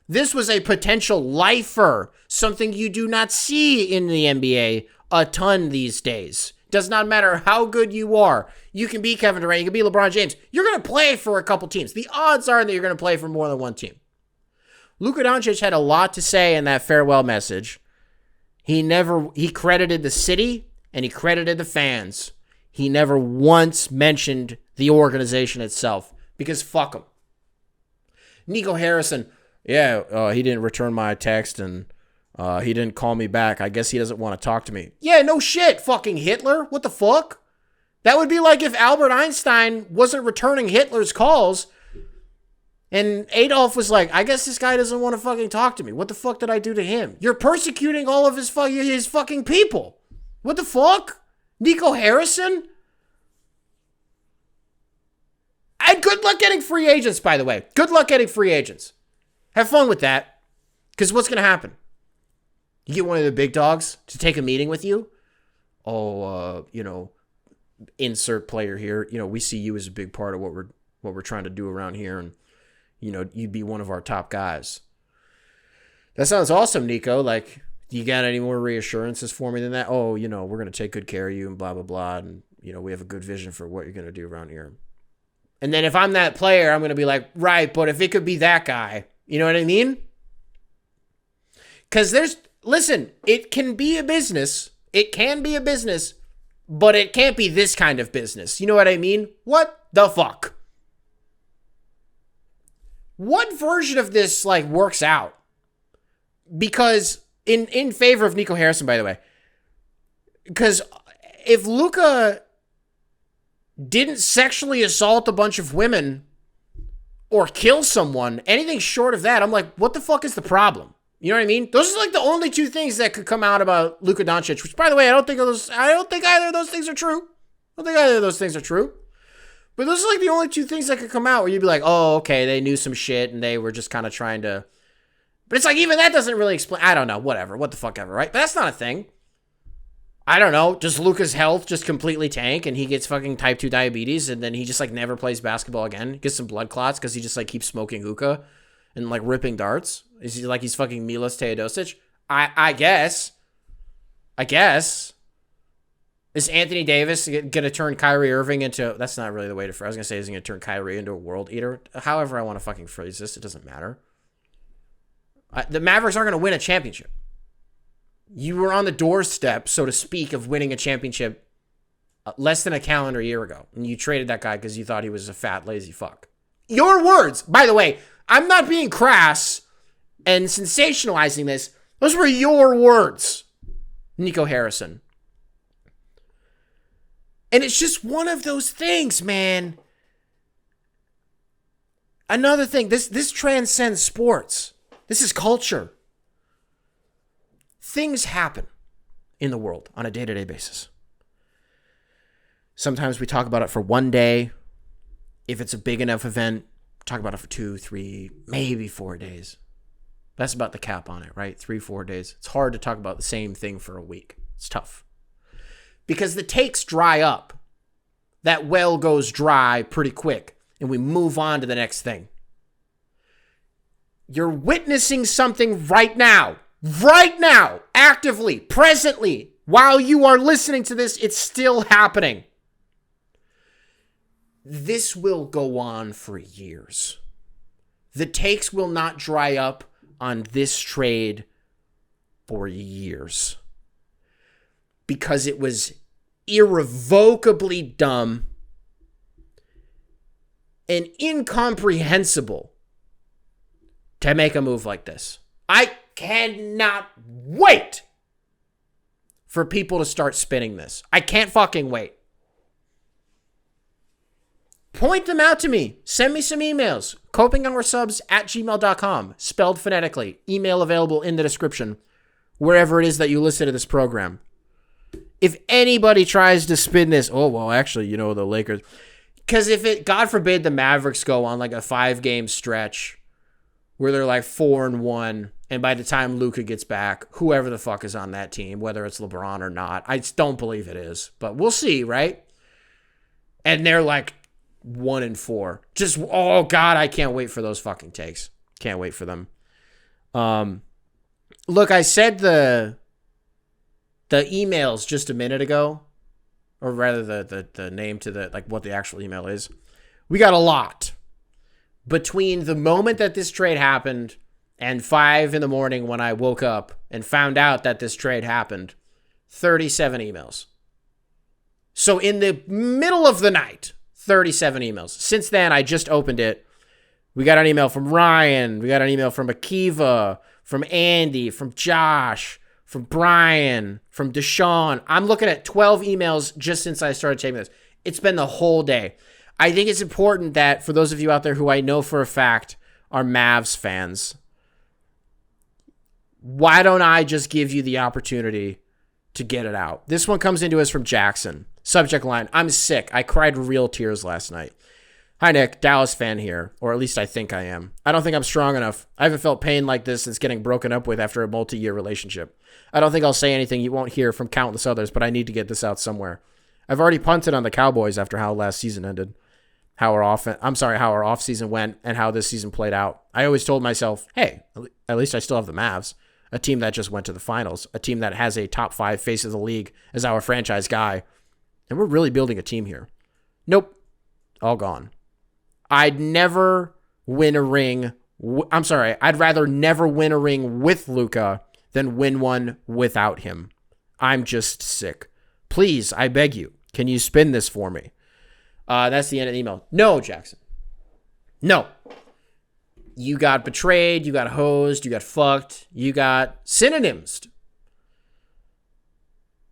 This was a potential lifer, something you do not see in the NBA a ton these days. Does not matter how good you are. You can be Kevin Durant, you can be LeBron James. You're going to play for a couple teams. The odds are that you're going to play for more than one team. Luka Doncic had a lot to say in that farewell message. He credited the city and he credited the fans. He never once mentioned the organization itself because fuck him. Nico Harrison, he didn't return my text and he didn't call me back. I guess he doesn't want to talk to me. Yeah, no shit, fucking Hitler. What the fuck? That would be like if Albert Einstein wasn't returning Hitler's calls and Adolf was like, I guess this guy doesn't want to fucking talk to me. What the fuck did I do to him? You're persecuting all of his fucking people. What the fuck? Nico Harrison? And good luck getting free agents, by the way. Good luck getting free agents. Have fun with that. Because what's going to happen? You get one of the big dogs to take a meeting with you. Insert player here. We see you as a big part of what we're trying to do around here. And, you'd be one of our top guys. That sounds awesome, Nico. Like, you got any more reassurances for me than that? Oh, we're going to take good care of you and blah, blah, blah. And, we have a good vision for what you're going to do around here. And then if I'm that player, I'm going to be like, right, but if it could be that guy, you know what I mean? Because listen, it can be a business. It can be a business, but it can't be this kind of business. You know what I mean? What the fuck? What version of this, works out? Because in favor of Nico Harrison, by the way, because if Luka didn't sexually assault a bunch of women or kill someone, anything short of that, I'm like, what the fuck is the problem? You know what I mean? Those are the only two things that could come out about Luka Doncic, which, by the way, I don't think either of those things are true. But those are the only two things that could come out where you'd be like, oh, okay, they knew some shit and they were just kind of trying to. But it's even that doesn't really explain. I don't know, whatever. What the fuck ever, right? But that's not a thing. I don't know. Does Luka's health just completely tank and he gets fucking type 2 diabetes and then he just never plays basketball again? Gets some blood clots because he just keeps smoking hookah and ripping darts? Is he he's fucking Milos Teodosic? I guess. Is Anthony Davis going to turn Kyrie Irving into... That's not really the way to... I was going to say, is he going to turn Kyrie into a world eater? However I want to fucking phrase this, it doesn't matter. The Mavericks aren't going to win a championship. You were on the doorstep, so to speak, of winning a championship less than a calendar year ago. And you traded that guy because you thought he was a fat, lazy fuck. Your words, by the way, I'm not being crass and sensationalizing this. Those were your words, Nico Harrison. And it's just one of those things, man. Another thing, this transcends sports. This is culture. Things happen in the world on a day-to-day basis. Sometimes we talk about it for one day. If it's a big enough event, talk about it for 2, 3, maybe 4 days. That's about the cap on it, right? 3, 4 days. It's hard to talk about the same thing for a week. It's tough. Because the takes dry up. that well goes dry pretty quick and we move on to the next thing. You're witnessing something right now, actively, presently. While you are listening to this, it's still happening. This will go on for years. The takes will not dry up on this trade for years. Because it was irrevocably dumb and incomprehensible to make a move like this. I cannot wait for people to start spinning this. I can't fucking wait. Point them out to me. Send me some emails. copinghoursubs@gmail.com. Spelled phonetically. Email available in the description. Wherever it is that you listen to this program. If anybody tries to spin this, oh, well, actually, the Lakers. Because if it, God forbid, the Mavericks go on like a 5-game stretch where they're like 4-1, and by the time Luka gets back, whoever the fuck is on that team, whether it's LeBron or not, I just don't believe it is, but we'll see, right? And they're like 1-4. Just, oh God, I can't wait for those fucking takes. Can't wait for them. Look, I said the emails just a minute ago, or rather the name to the, like what the actual email is. We got a lot. Between the moment that this trade happened and 5 a.m. when I woke up and found out that this trade happened, 37 emails. So in the middle of the night, 37 emails. Since then, I just opened it. We got an email from Ryan. We got an email from Akiva, from Andy, from Josh, from Brian, from Deshaun. I'm looking at 12 emails just since I started taping this. It's been the whole day. I think it's important that for those of you out there who I know for a fact are Mavs fans, why don't I just give you the opportunity to get it out? This one comes into us from Jackson. Subject line, I'm sick. I cried real tears last night. Hi, Nick. Dallas fan here, or at least I think I am. I don't think I'm strong enough. I haven't felt pain like this since getting broken up with after a multi-year relationship. I don't think I'll say anything you won't hear from countless others, but I need to get this out somewhere. I've already punted on the Cowboys after how last season ended. How our offseason went and how this season played out. I always told myself, hey, at least I still have the Mavs, a team that just went to the finals, a team that has a top 5 face of the league as our franchise guy. And we're really building a team here. Nope. All gone. I'd never win a ring. I'd rather never win a ring with Luka than win one without him. I'm just sick. Please, I beg you, can you spin this for me? That's the end of the email. No, Jackson. No. You got betrayed. You got hosed. You got fucked. You got synonyms.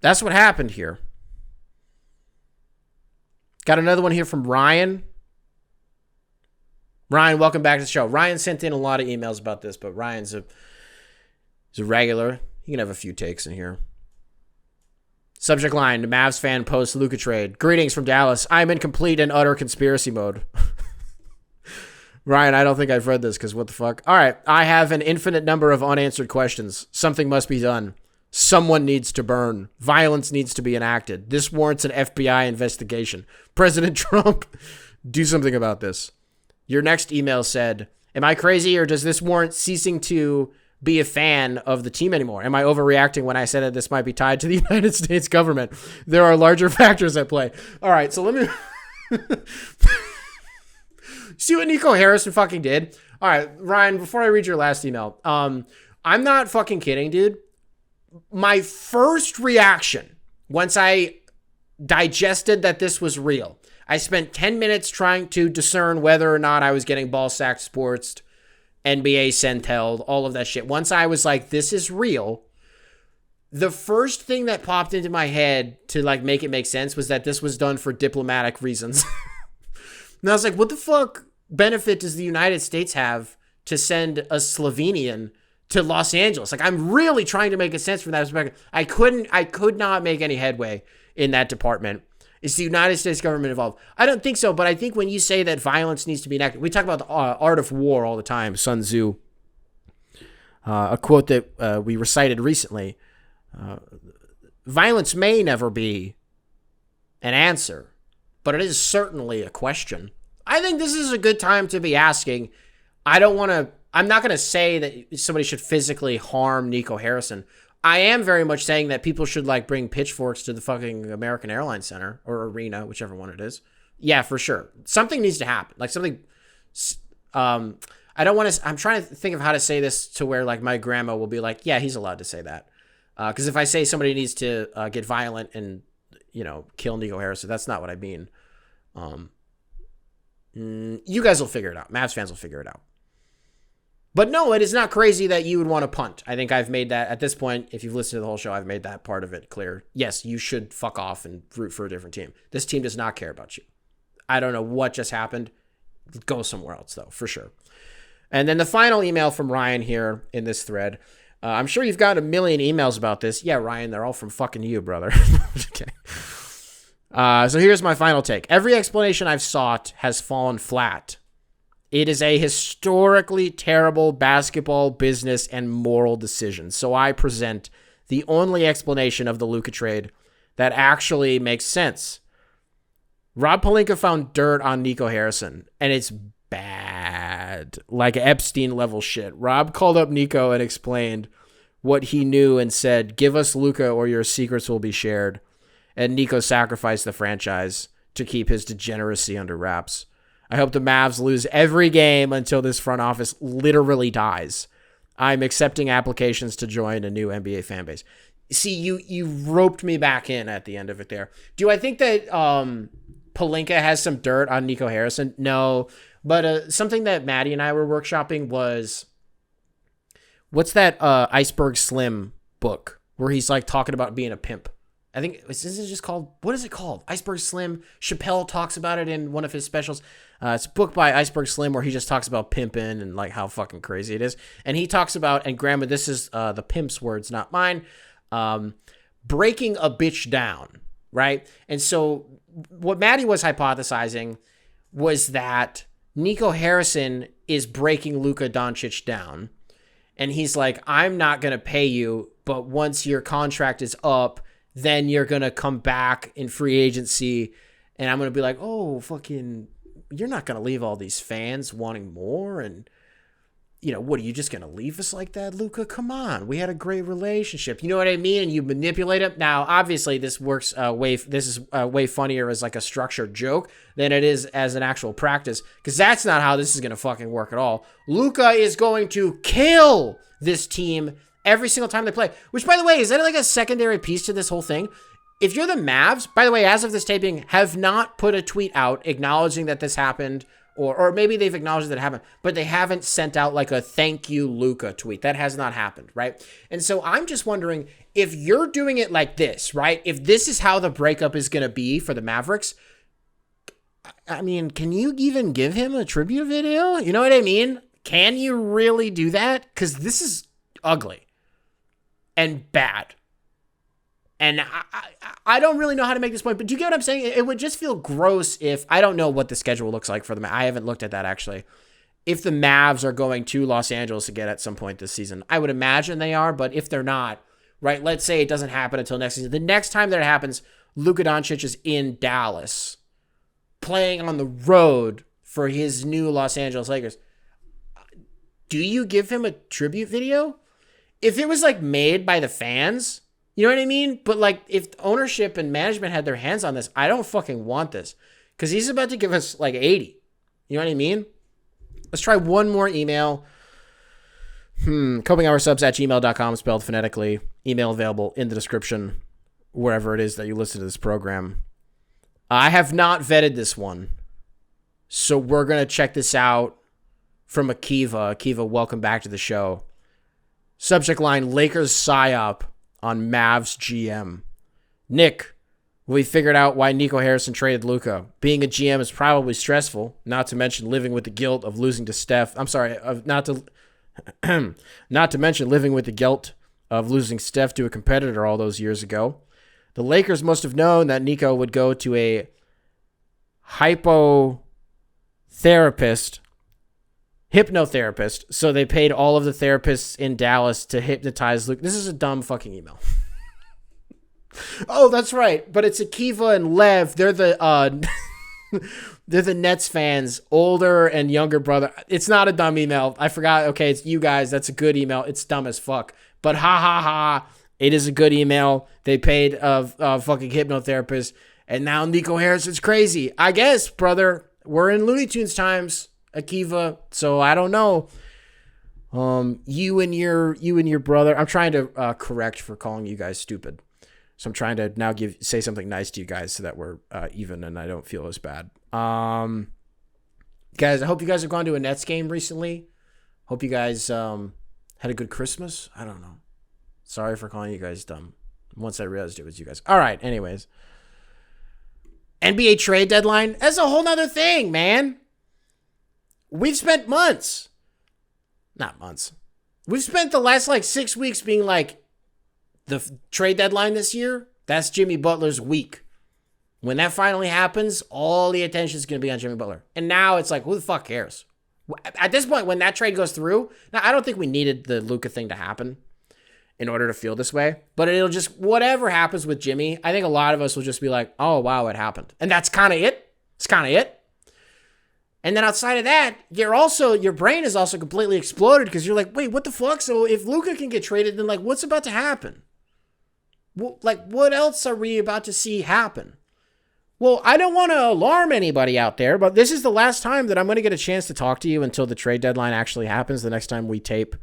That's what happened here. Got another one here from Ryan. Ryan, welcome back to the show. Ryan sent in a lot of emails about this, but Ryan's a regular. He can have a few takes in here. Subject line, the Mavs fan post Luka trade. Greetings from Dallas. I'm in complete and utter conspiracy mode. Ryan, I don't think I've read this because what the fuck? All right. I have an infinite number of unanswered questions. Something must be done. Someone needs to burn. Violence needs to be enacted. This warrants an FBI investigation. President Trump, do something about this. Your next email said, am I crazy or does this warrant ceasing to be a fan of the team anymore? Am I overreacting when I said that this might be tied to the United States government? There are larger factors at play. All right, so let me see what Nico Harrison fucking did. All right, Ryan, before I read your last email, I'm not fucking kidding, dude. My first reaction, once I digested that this was real, I spent 10 minutes trying to discern whether or not I was getting ball sack sports, NBA centelled, all of that shit. Once I was like, this is real, the first thing that popped into my head to like make it make sense was that this was done for diplomatic reasons. And I was like, what the fuck benefit does the United States have to send a Slovenian to Los Angeles? Like, I'm really trying to make a sense from that perspective. I could not make any headway in that department. Is the United States government involved? I don't think so, but I think when you say that violence needs to be enacted, we talk about the art of war all the time, Sun Tzu. A quote that we recited recently. Violence may never be an answer, but it is certainly a question. I think this is a good time to be asking. I'm not going to say that somebody should physically harm Nico Harrison. I am very much saying that people should like bring pitchforks to the fucking American Airlines Center or arena, whichever one it is. Yeah, for sure. Something needs to happen. Like something, I don't want to, I'm trying to think of how to say this to where like my grandma will be like, yeah, he's allowed to say that. Because if I say somebody needs to get violent and, kill Nico Harrison, that's not what I mean. You guys will figure it out. Mavs fans will figure it out. But no, it is not crazy that you would want to punt. I think I've made that, at this point, if you've listened to the whole show, I've made that part of it clear. Yes, you should fuck off and root for a different team. This team does not care about you. I don't know what just happened. Go somewhere else, though, for sure. And then the final email from Ryan here in this thread. I'm sure you've got a million emails about this. Yeah, Ryan, they're all from fucking you, brother. Okay. So here's my final take. Every explanation I've sought has fallen flat. It is a historically terrible basketball, business, and moral decision. So I present the only explanation of the Luka trade that actually makes sense. Rob Pelinka found dirt on Nico Harrison, and it's bad. Like Epstein-level shit. Rob called up Nico and explained what he knew and said, give us Luka or your secrets will be shared. And Nico sacrificed the franchise to keep his degeneracy under wraps. I hope the Mavs lose every game until this front office literally dies. I'm accepting applications to join a new NBA fan base. See, you roped me back in at the end of it there. Do I think that Pelinka has some dirt on Nico Harrison? No. But something that Maddie and I were workshopping was, what's that Iceberg Slim book where he's like talking about being a pimp? I think, is this just called, what is it called? Iceberg Slim. Chappelle talks about it in one of his specials. It's a book by Iceberg Slim where he just talks about pimping and like how fucking crazy it is. And he talks about, and grandma, this is the pimp's words, not mine, breaking a bitch down, right? And so what Maddie was hypothesizing was that Nico Harrison is breaking Luka Doncic down. And he's like, I'm not going to pay you, but once your contract is up, then you're going to come back in free agency. And I'm going to be like, oh, fucking, you're not going to leave all these fans wanting more. And, what are you just going to leave us like that, Luka? Come on. We had a great relationship. You know what I mean? And you manipulate it. Now, obviously, this works this is way funnier as like a structured joke than it is as an actual practice, because that's not how this is going to fucking work at all. Luka is going to kill this team every single time they play, which, by the way, is that like a secondary piece to this whole thing? If you're the Mavs, by the way, as of this taping, have not put a tweet out acknowledging that this happened, or maybe they've acknowledged that it happened, but they haven't sent out like a thank you, Luka tweet. That has not happened, right? And so I'm just wondering, if you're doing it like this, right? If this is how the breakup is going to be for the Mavericks, I mean, can you even give him a tribute video? You know what I mean? Can you really do that? Because this is ugly and bad. And I don't really know how to make this point, but do you get what I'm saying? It would just feel gross if, I don't know what the schedule looks like for them. I haven't looked at that actually. If the Mavs are going to Los Angeles again at some point this season, I would imagine they are, but if they're not, right, let's say it doesn't happen until next season. The next time that it happens, Luka Doncic is in Dallas playing on the road for his new Los Angeles Lakers. Do you give him a tribute video? If it was like made by the fans, you know what I mean? But like if ownership and management had their hands on this, I don't fucking want this, because he's about to give us like 80. You know what I mean? Let's try one more email. copinghoursubs@gmail.com, spelled phonetically. Email available in the description, wherever it is that you listen to this program. I have not vetted this one, so we're going to check this out from Akiva. Akiva, welcome back to the show. Subject line, Lakers psyop on Mavs GM. Nick, we figured out why Nico Harrison traded Luka. Being a GM is probably stressful, not to mention living with the guilt of losing to Steph. I'm sorry, not to mention living with the guilt of losing Steph to a competitor all those years ago. The Lakers must have known that Nico would go to a hypnotherapist, so they paid all of the therapists in Dallas to hypnotize Luke. This is a dumb fucking email. Oh, that's right. But it's Akiva and Lev. They're the They're the Nets fans, older and younger brother. It's not a dumb email. I forgot. Okay, it's you guys. That's a good email. It's dumb as fuck. But ha ha ha. It is a good email. They paid a fucking hypnotherapist. And now Nico Harrison's crazy. I guess, brother. We're in Looney Tunes times, Akiva. So I don't know. You and your brother. I'm trying to correct for calling you guys stupid. So I'm trying to now say something nice to you guys so that we're even and I don't feel as bad. Guys, I hope you guys have gone to a Nets game recently. Hope you guys had a good Christmas. I don't know. Sorry for calling you guys dumb. Once I realized it was you guys. All right, anyways. NBA trade deadline. That's a whole nother thing, man. We've spent months. Not months. We've spent the last 6 weeks being like, the trade deadline this year, that's Jimmy Butler's week. When that finally happens, all the attention is going to be on Jimmy Butler. And now it's like, who the fuck cares? At this point, when that trade goes through, now I don't think we needed the Luka thing to happen in order to feel this way. But it'll just, whatever happens with Jimmy, I think a lot of us will just be like, oh, wow, it happened. And that's kind of it. It's kind of it. And then outside of that, your brain is also completely exploded because you're like, wait, what the fuck? So if Luka can get traded, then what's about to happen? What else are we about to see happen? Well, I don't want to alarm anybody out there, but this is the last time that I'm going to get a chance to talk to you until the trade deadline actually happens. The next time we tape,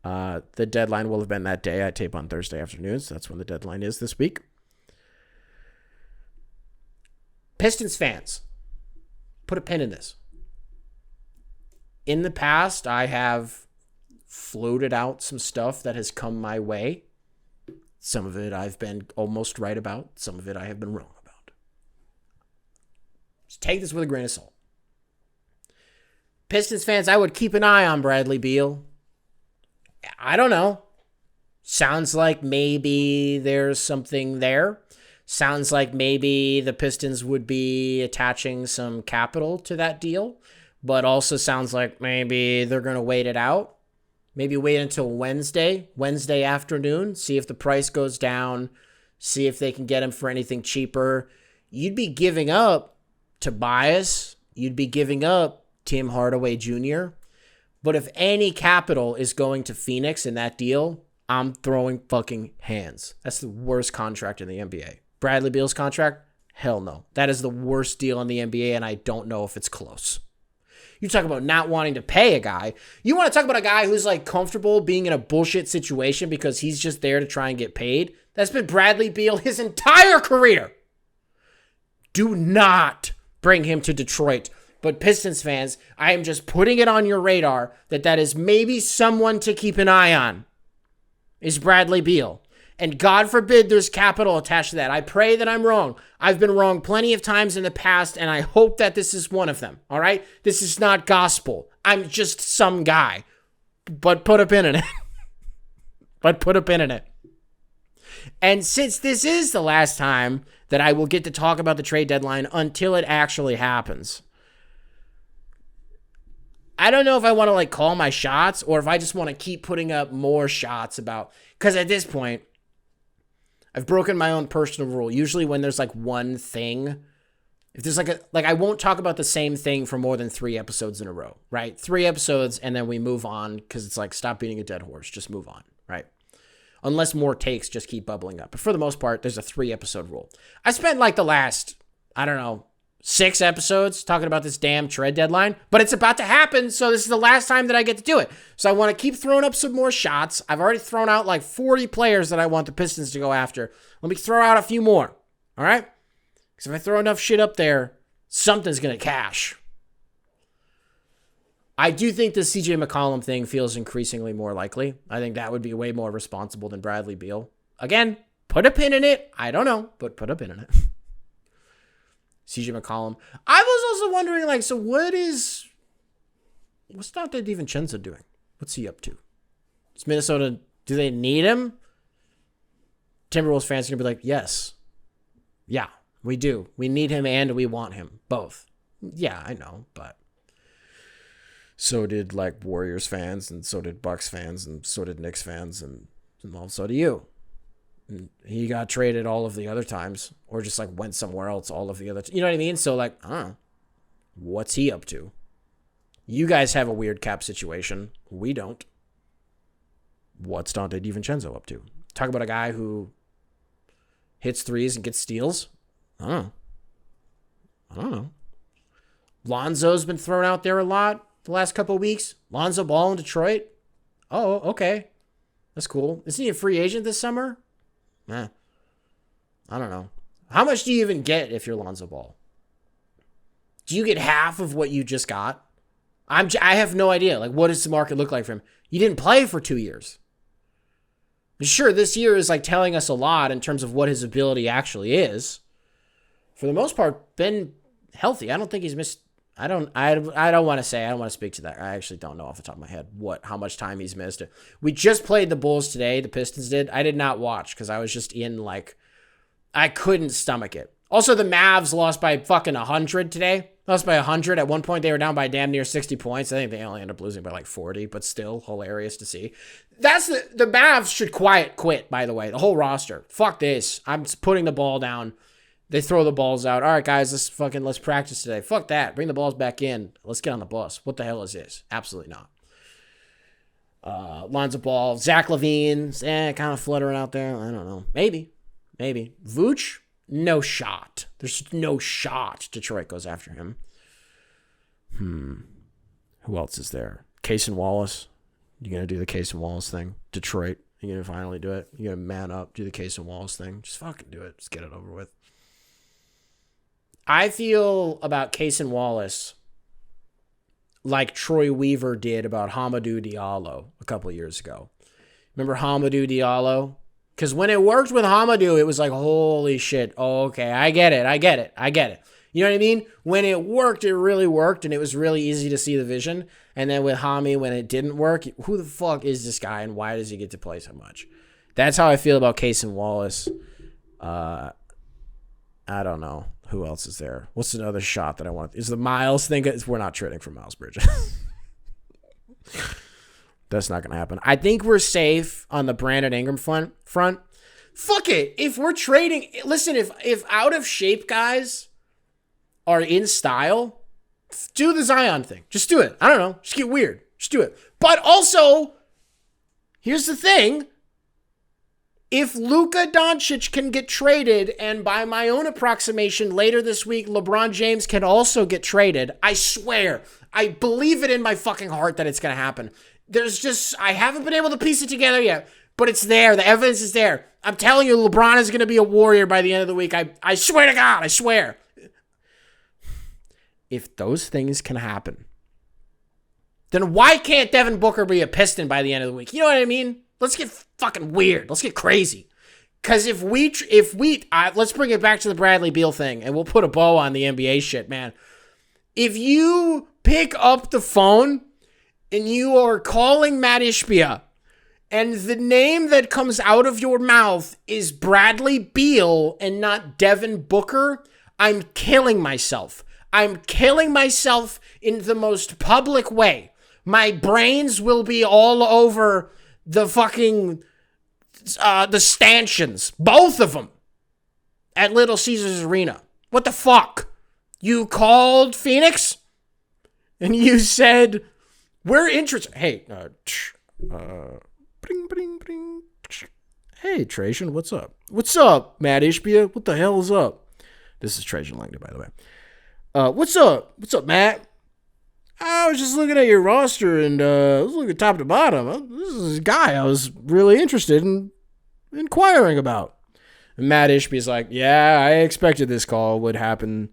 the deadline will have been that day. I tape on Thursday afternoons. That's when the deadline is this week. Pistons fans, put a pin in this. In the past, I have floated out some stuff that has come my way. Some of it I've been almost right about. Some of it I have been wrong about. Just take this with a grain of salt. Pistons fans, I would keep an eye on Bradley Beal. I don't know. Sounds like maybe there's something there. Sounds like maybe the Pistons would be attaching some capital to that deal. But also sounds like maybe they're going to wait it out. Maybe wait until Wednesday afternoon, see if the price goes down, see if they can get him for anything cheaper. You'd be giving up Tobias. You'd be giving up Tim Hardaway Jr. But if any capital is going to Phoenix in that deal, I'm throwing fucking hands. That's the worst contract in the NBA. Bradley Beal's contract? Hell no. That is the worst deal in the NBA, and I don't know if it's close. You talk about not wanting to pay a guy. You want to talk about a guy who's comfortable being in a bullshit situation because he's just there to try and get paid? That's been Bradley Beal his entire career. Do not bring him to Detroit. But Pistons fans, I am just putting it on your radar that is maybe someone to keep an eye on, is Bradley Beal. And God forbid there's capital attached to that. I pray that I'm wrong. I've been wrong plenty of times in the past, and I hope that this is one of them, all right? This is not gospel. I'm just some guy. But put a pin in it. And since this is the last time that I will get to talk about the trade deadline until it actually happens, I don't know if I want to call my shots or if I just want to keep putting up more shots about, because at this point, I've broken my own personal rule. Usually when there's one thing, if there's I won't talk about the same thing for more than 3 episodes in a row, right? 3 episodes and then we move on because it's stop beating a dead horse, just move on, right? Unless more takes just keep bubbling up. But for the most part, there's a 3-episode rule. I spent the last, 6 episodes talking about this damn trade deadline, but it's about to happen, so this is the last time that I get to do it. So I want to keep throwing up some more shots. I've already thrown out 40 players that I want the Pistons to go after. Let me throw out a few more, all right? Because if I throw enough shit up there, something's going to cash. I do think the CJ McCollum thing feels increasingly more likely. I think that would be way more responsible than Bradley Beal. Again, put a pin in it. I don't know, but put a pin in it. CJ McCollum. I was also wondering, so what's Dante DiVincenzo doing? What's he up to? Is Minnesota, do they need him? Timberwolves fans are going to be yes. Yeah, we do. We need him and we want him. Both. Yeah, I know, but so did Warriors fans and so did Bucks fans and so did Knicks fans and so do you. He got traded all of the other times, or just like went somewhere else all of the other you know what I mean? So like, what's he up to? You guys have a weird cap situation. We don't. What's Dante DiVincenzo up to? Talk about a guy who hits threes and gets steals. I don't know. Lonzo's been thrown out there a lot the last couple of weeks. Lonzo Ball in Detroit. Oh, okay. That's cool. Isn't he a free agent this summer? I don't know. How much do you even get if you're Lonzo Ball? Do you get half of what you just got? I have no idea. Like, what does the market look like for him? He didn't play for 2 years. Sure, this year is like telling us a lot in terms of what his ability actually is. For the most part, been healthy. I don't think he's missed. I don't want to speak to that. I actually don't know off the top of my head how much time he's missed. We just played the Bulls today. The Pistons did. I did not watch because I was just I couldn't stomach it. Also, the Mavs lost by fucking 100 today. Lost by 100. At one point, they were down by damn near 60 points. I think they only ended up losing by like 40, but still hilarious to see. That's the Mavs should quit, by the way. The whole roster. Fuck this. I'm putting the ball down. They throw the balls out. All right, guys, let's practice today. Fuck that. Bring the balls back in. Let's get on the bus. What the hell is this? Absolutely not. Lonzo Ball, Zach LaVine, kind of fluttering out there. I don't know. Maybe. Vooch, no shot. There's no shot Detroit goes after him. Who else is there? Case and Wallace. You gonna do the Case and Wallace thing? Detroit. You gonna finally do it? You gonna man up, do the Case and Wallace thing? Just fucking do it. Just get it over with. I feel about Case and Wallace like Troy Weaver did about Hamidou Diallo a couple of years ago. Remember Hamidou Diallo? Because when it worked with Hamidou, it was like, holy shit. Oh, okay, I get it. You know what I mean? When it worked, it really worked, and it was really easy to see the vision. And then with Hami, when it didn't work, who the fuck is this guy, and why does he get to play so much? That's how I feel about Case and Wallace. I don't know. Who else is there? What's another shot that I want? Is the Miles thing? We're not trading for Miles Bridges. That's not going to happen. I think we're safe on the Brandon Ingram front. Fuck it. If we're trading, listen, if out of shape guys are in style, do the Zion thing. Just do it. I don't know. Just get weird. Just do it. But also, here's the thing. If Luka Doncic can get traded, and by my own approximation, later this week, LeBron James can also get traded, I swear, I believe it in my fucking heart that it's going to happen. I haven't been able to piece it together yet, but it's there. The evidence is there. I'm telling you, LeBron is going to be a warrior by the end of the week. I swear to God, I swear. If those things can happen, then why can't Devin Booker be a Piston by the end of the week? You know what I mean? Let's get fucking weird. Let's get crazy. Because if we let's bring it back to the Bradley Beal thing, and we'll put a bow on the NBA shit, man. If you pick up the phone and you are calling Matt Ishbia, and the name that comes out of your mouth is Bradley Beal and not Devin Booker, I'm killing myself. I'm killing myself in the most public way. My brains will be all over the fucking, the stanchions. Both of them. At Little Caesars Arena. What the fuck? You called Phoenix? And you said, we're interested. Hey, bring, bring, bring. Hey, Trajan, what's up? What's up, Matt Ishbia? What the hell is up? This is Trajan Langdon, by the way. What's up? What's up, Matt? I was just looking at your roster, and I was looking top to bottom. This is a guy I was really interested in inquiring about. And Matt Ishby's like, yeah, I expected this call would happen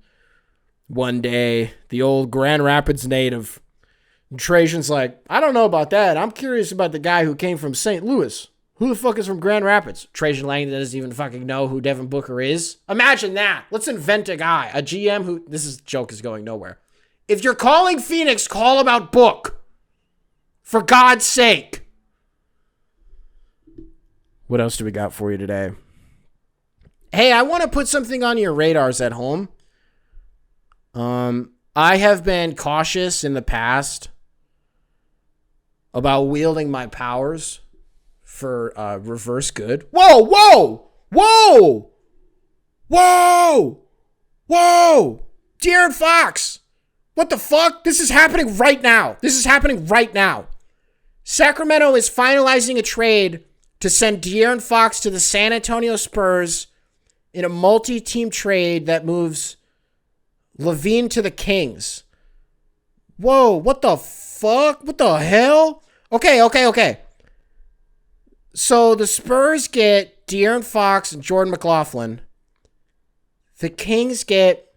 one day. The old Grand Rapids native. And Trajan's like, I don't know about that. I'm curious about the guy who came from St. Louis. Who the fuck is from Grand Rapids? Trajan Langdon doesn't even fucking know who Devin Booker is. Imagine that. Let's invent a guy, a GM who, joke is going nowhere. If you're calling Phoenix, call about Book. For God's sake. What else do we got for you today? Hey, I want to put something on your radars at home. I have been cautious in the past about wielding my powers for reverse good. Whoa, whoa, whoa, whoa, whoa. De'Aaron Fox. What the fuck? This is happening right now. Sacramento is finalizing a trade to send De'Aaron Fox to the San Antonio Spurs in a multi-team trade that moves LaVine to the Kings. Whoa, what the fuck? What the hell? Okay. So the Spurs get De'Aaron Fox and Jordan McLaughlin. The Kings get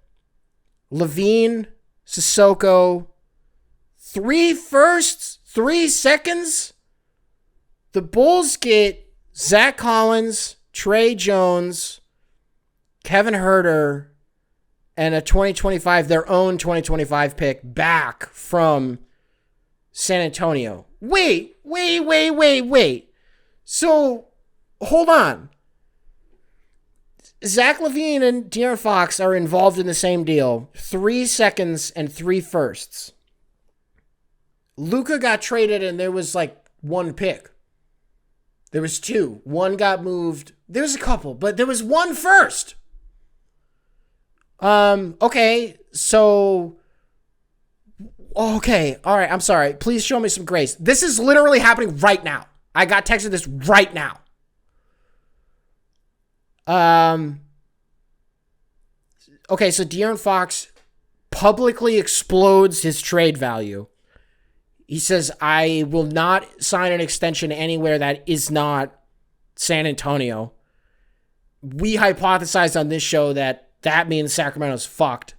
LaVine, Sissoko, 3 firsts, 3 seconds. The Bulls get Zach Collins, Trae Jones, Kevin Huerter, and a 2025, their own 2025 pick back from San Antonio. Wait. So, hold on. Zach LaVine and De'Aaron Fox are involved in the same deal. 3 seconds and 3 firsts. Luka got traded and there was like 1 pick. There was 2. 1 got moved. There was a couple, but there was 1 first. Okay, so... Okay, all right, I'm sorry. Please show me some grace. This is literally happening right now. I got texted this right now. Okay, so De'Aaron Fox publicly explodes his trade value. He says, I will not sign an extension anywhere that is not San Antonio. We hypothesized on this show that means Sacramento's fucked.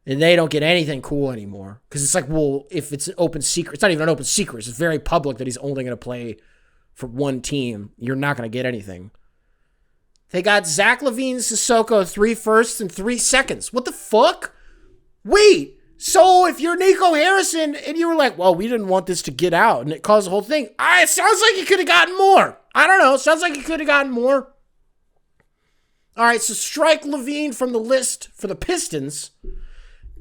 And they don't get anything cool anymore. Because it's like, well, if it's an open secret, it's not even an open secret. It's very public that he's only going to play for 1 team. You're not going to get anything. They got Zach LaVine, Sissoko, 3 firsts and 3 seconds. What the fuck? Wait. So if you're Nico Harrison and you were like, well, we didn't want this to get out and it caused the whole thing. It sounds like you could have gotten more. I don't know. It sounds like you could have gotten more. All right, so strike LaVine from the list for the Pistons.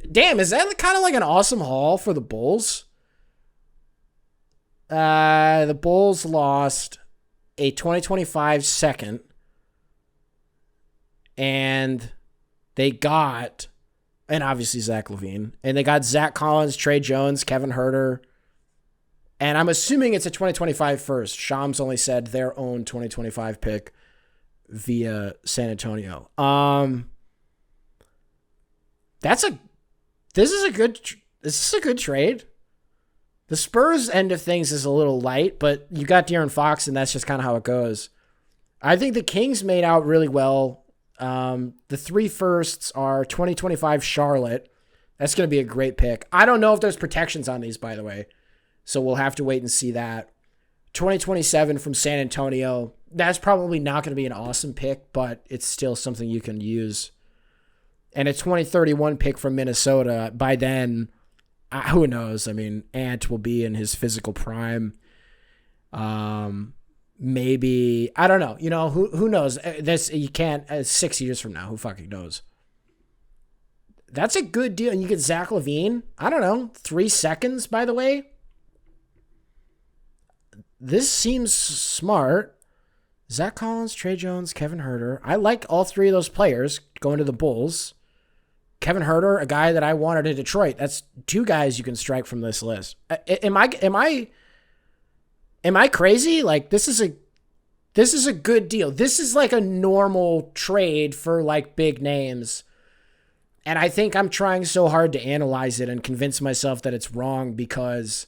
Damn, is that kind of like an awesome haul for the Bulls? The Bulls lost a 2025 second. And they got, and obviously Zach LaVine, and they got Zach Collins, Trae Jones, Kevin Huerter, and I'm assuming it's a 2025 first. Shams only said their own 2025 pick via San Antonio. This is a good trade. The Spurs end of things is a little light, but you got De'Aaron Fox, and that's just kind of how it goes. I think the Kings made out really well. The 3 firsts are 2025 Charlotte. That's going to be a great pick. I don't know if there's protections on these, by the way. So we'll have to wait and see that. 2027 from San Antonio. That's probably not going to be an awesome pick, but it's still something you can use. And a 2031 pick from Minnesota. By then, who knows? I mean, Ant will be in his physical prime. Maybe, I don't know. You know, who knows? You can't, 6 years from now, who fucking knows? That's a good deal. And you get Zach LaVine. I don't know. 3 seconds, by the way. This seems smart. Zach Collins, Trae Jones, Kevin Huerter. I like all 3 of those players going to the Bulls. Kevin Huerter, a guy that I wanted in Detroit. That's 2 guys you can strike from this list. Am I crazy? Like, this is a good deal. This is like a normal trade for like big names. And I think I'm trying so hard to analyze it and convince myself that it's wrong because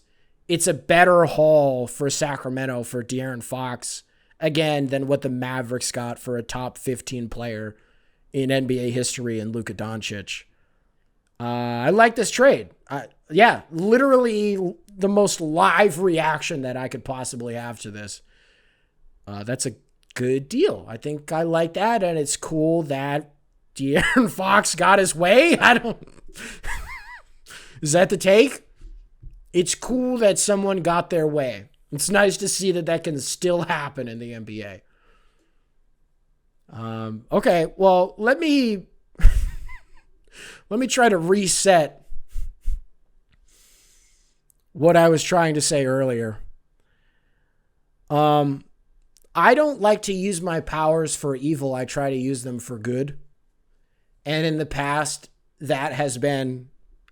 it's a better haul for Sacramento for De'Aaron Fox, again, than what the Mavericks got for a top 15 player in NBA history in Luka Doncic. I like this trade. Literally the most live reaction that I could possibly have to this. That's a good deal. I think I like that, and it's cool that De'Aaron Fox got his way. Is that the take? It's cool that someone got their way. It's nice to see that can still happen in the NBA. Okay, well, let me try to reset what I was trying to say earlier. I don't like to use my powers for evil. I try to use them for good. And in the past, that has been,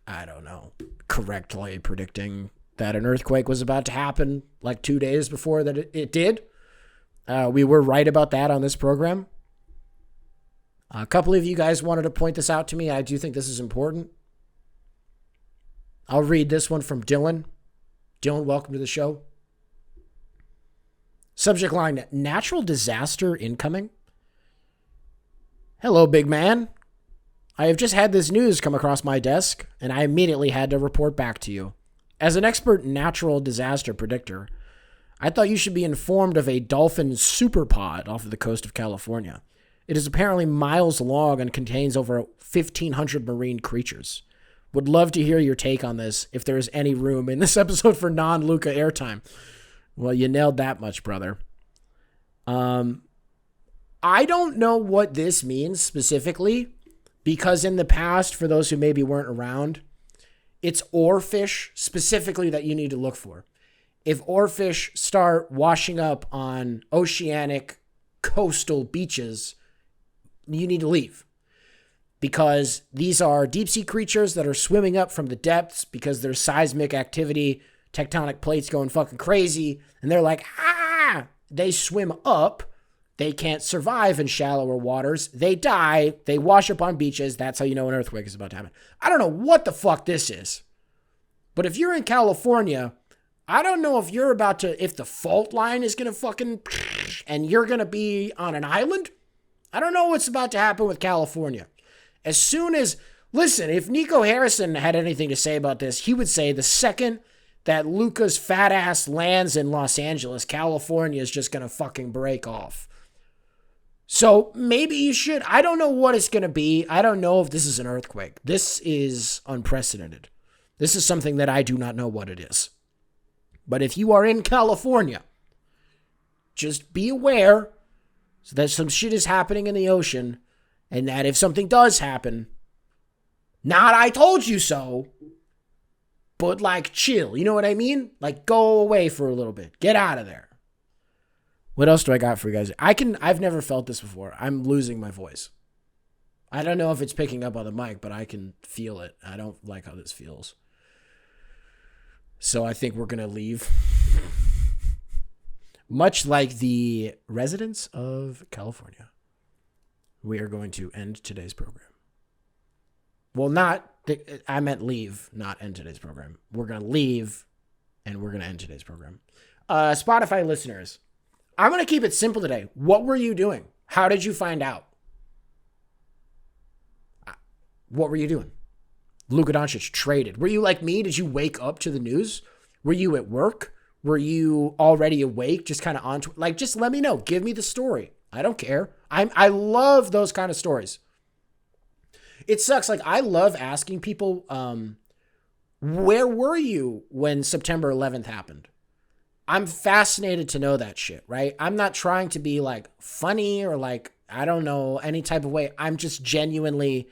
I don't know, correctly predicting that an earthquake was about to happen like 2 days before that it did. We were right about that on this program. A couple of you guys wanted to point this out to me. I do think this is important. I'll read this one from Dylan. Dylan, welcome to the show. Subject line, natural disaster incoming. Hello, big man. I have just had this news come across my desk, and I immediately had to report back to you. As an expert natural disaster predictor, I thought you should be informed of a dolphin superpod off of the coast of California. It is apparently miles long and contains over 1,500 marine creatures. Would love to hear your take on this if there is any room in this episode for non-Luka airtime. Well, you nailed that much, brother. I don't know what this means specifically, because in the past, for those who maybe weren't around, it's oarfish specifically that you need to look for. If oarfish start washing up on oceanic coastal beaches, you need to leave. Because these are deep sea creatures that are swimming up from the depths because there's seismic activity, tectonic plates going fucking crazy, and they're like, they swim up. They can't survive in shallower waters. They die. They wash up on beaches. That's how you know an earthquake is about to happen. I don't know what the fuck this is. But if you're in California, I don't know if you're about to, if the fault line is going to fucking, and you're going to be on an island. I don't know what's about to happen with California. As soon as, listen, if Nico Harrison had anything to say about this, he would say the second that Luka's fat ass lands in Los Angeles, California is just going to fucking break off. So maybe you should. I don't know what it's going to be. I don't know if this is an earthquake. This is unprecedented. This is something that I do not know what it is. But if you are in California, just be aware that some shit is happening in the ocean, and that if something does happen, not I told you so, but like chill. You know what I mean? Like go away for a little bit. Get out of there. What else do I got for you guys? I've never felt this before. I'm losing my voice. I don't know if it's picking up on the mic, but I can feel it. I don't like how this feels. So I think we're going to leave. Much like the residents of California, we are going to end today's program. Well, I meant leave, not end today's program. We're going to leave, and we're going to end today's program. Spotify listeners, I'm going to keep it simple today. What were you doing? How did you find out? What were you doing? Luka Doncic traded. Were you like me? Did you wake up to the news? Were you at work? Were you already awake? Just kind of on, like, just let me know. Give me the story. I don't care. I love those kind of stories. It sucks. Like, I love asking people, where were you when September 11th happened? I'm fascinated to know that shit, right? I'm not trying to be like funny or like, I don't know, any type of way. I'm just genuinely,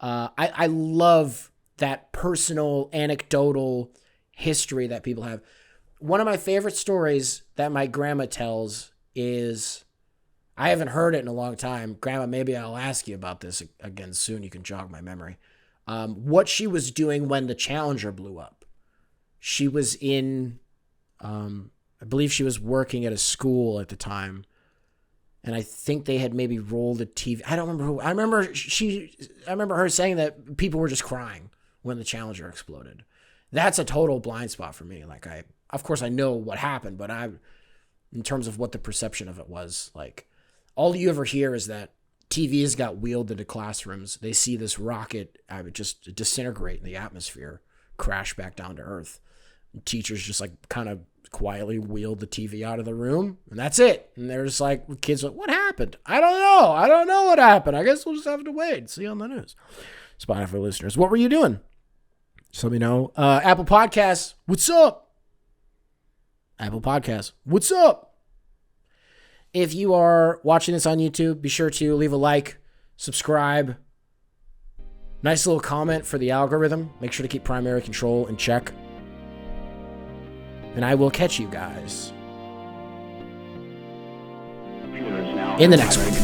I love that personal, anecdotal history that people have. One of my favorite stories that my grandma tells is, I haven't heard it in a long time. Grandma, maybe I'll ask you about this again soon. You can jog my memory. What she was doing when the Challenger blew up. She was in, I believe she was working at a school at the time. And I think they had maybe rolled a TV. I don't remember who. I remember her saying that people were just crying when the Challenger exploded. That's a total blind spot for me. Like, of course I know what happened, but in terms of what the perception of it was, like, all you ever hear is that TVs got wheeled into classrooms. They see this rocket, I would just disintegrate in the atmosphere, crash back down to earth. And teachers just like kind of quietly wheeled the TV out of the room, and that's it. And there's like kids like, what happened? I don't know what happened. I guess we'll just have to wait and see on the news. Spotify listeners, what were you doing? Just let me know. Apple Podcasts, what's up? Apple Podcasts, what's up? If you are watching this on YouTube, be sure to leave a like, subscribe. Nice little comment for the algorithm. Make sure to keep primary control in check. And I will catch you guys in the next one.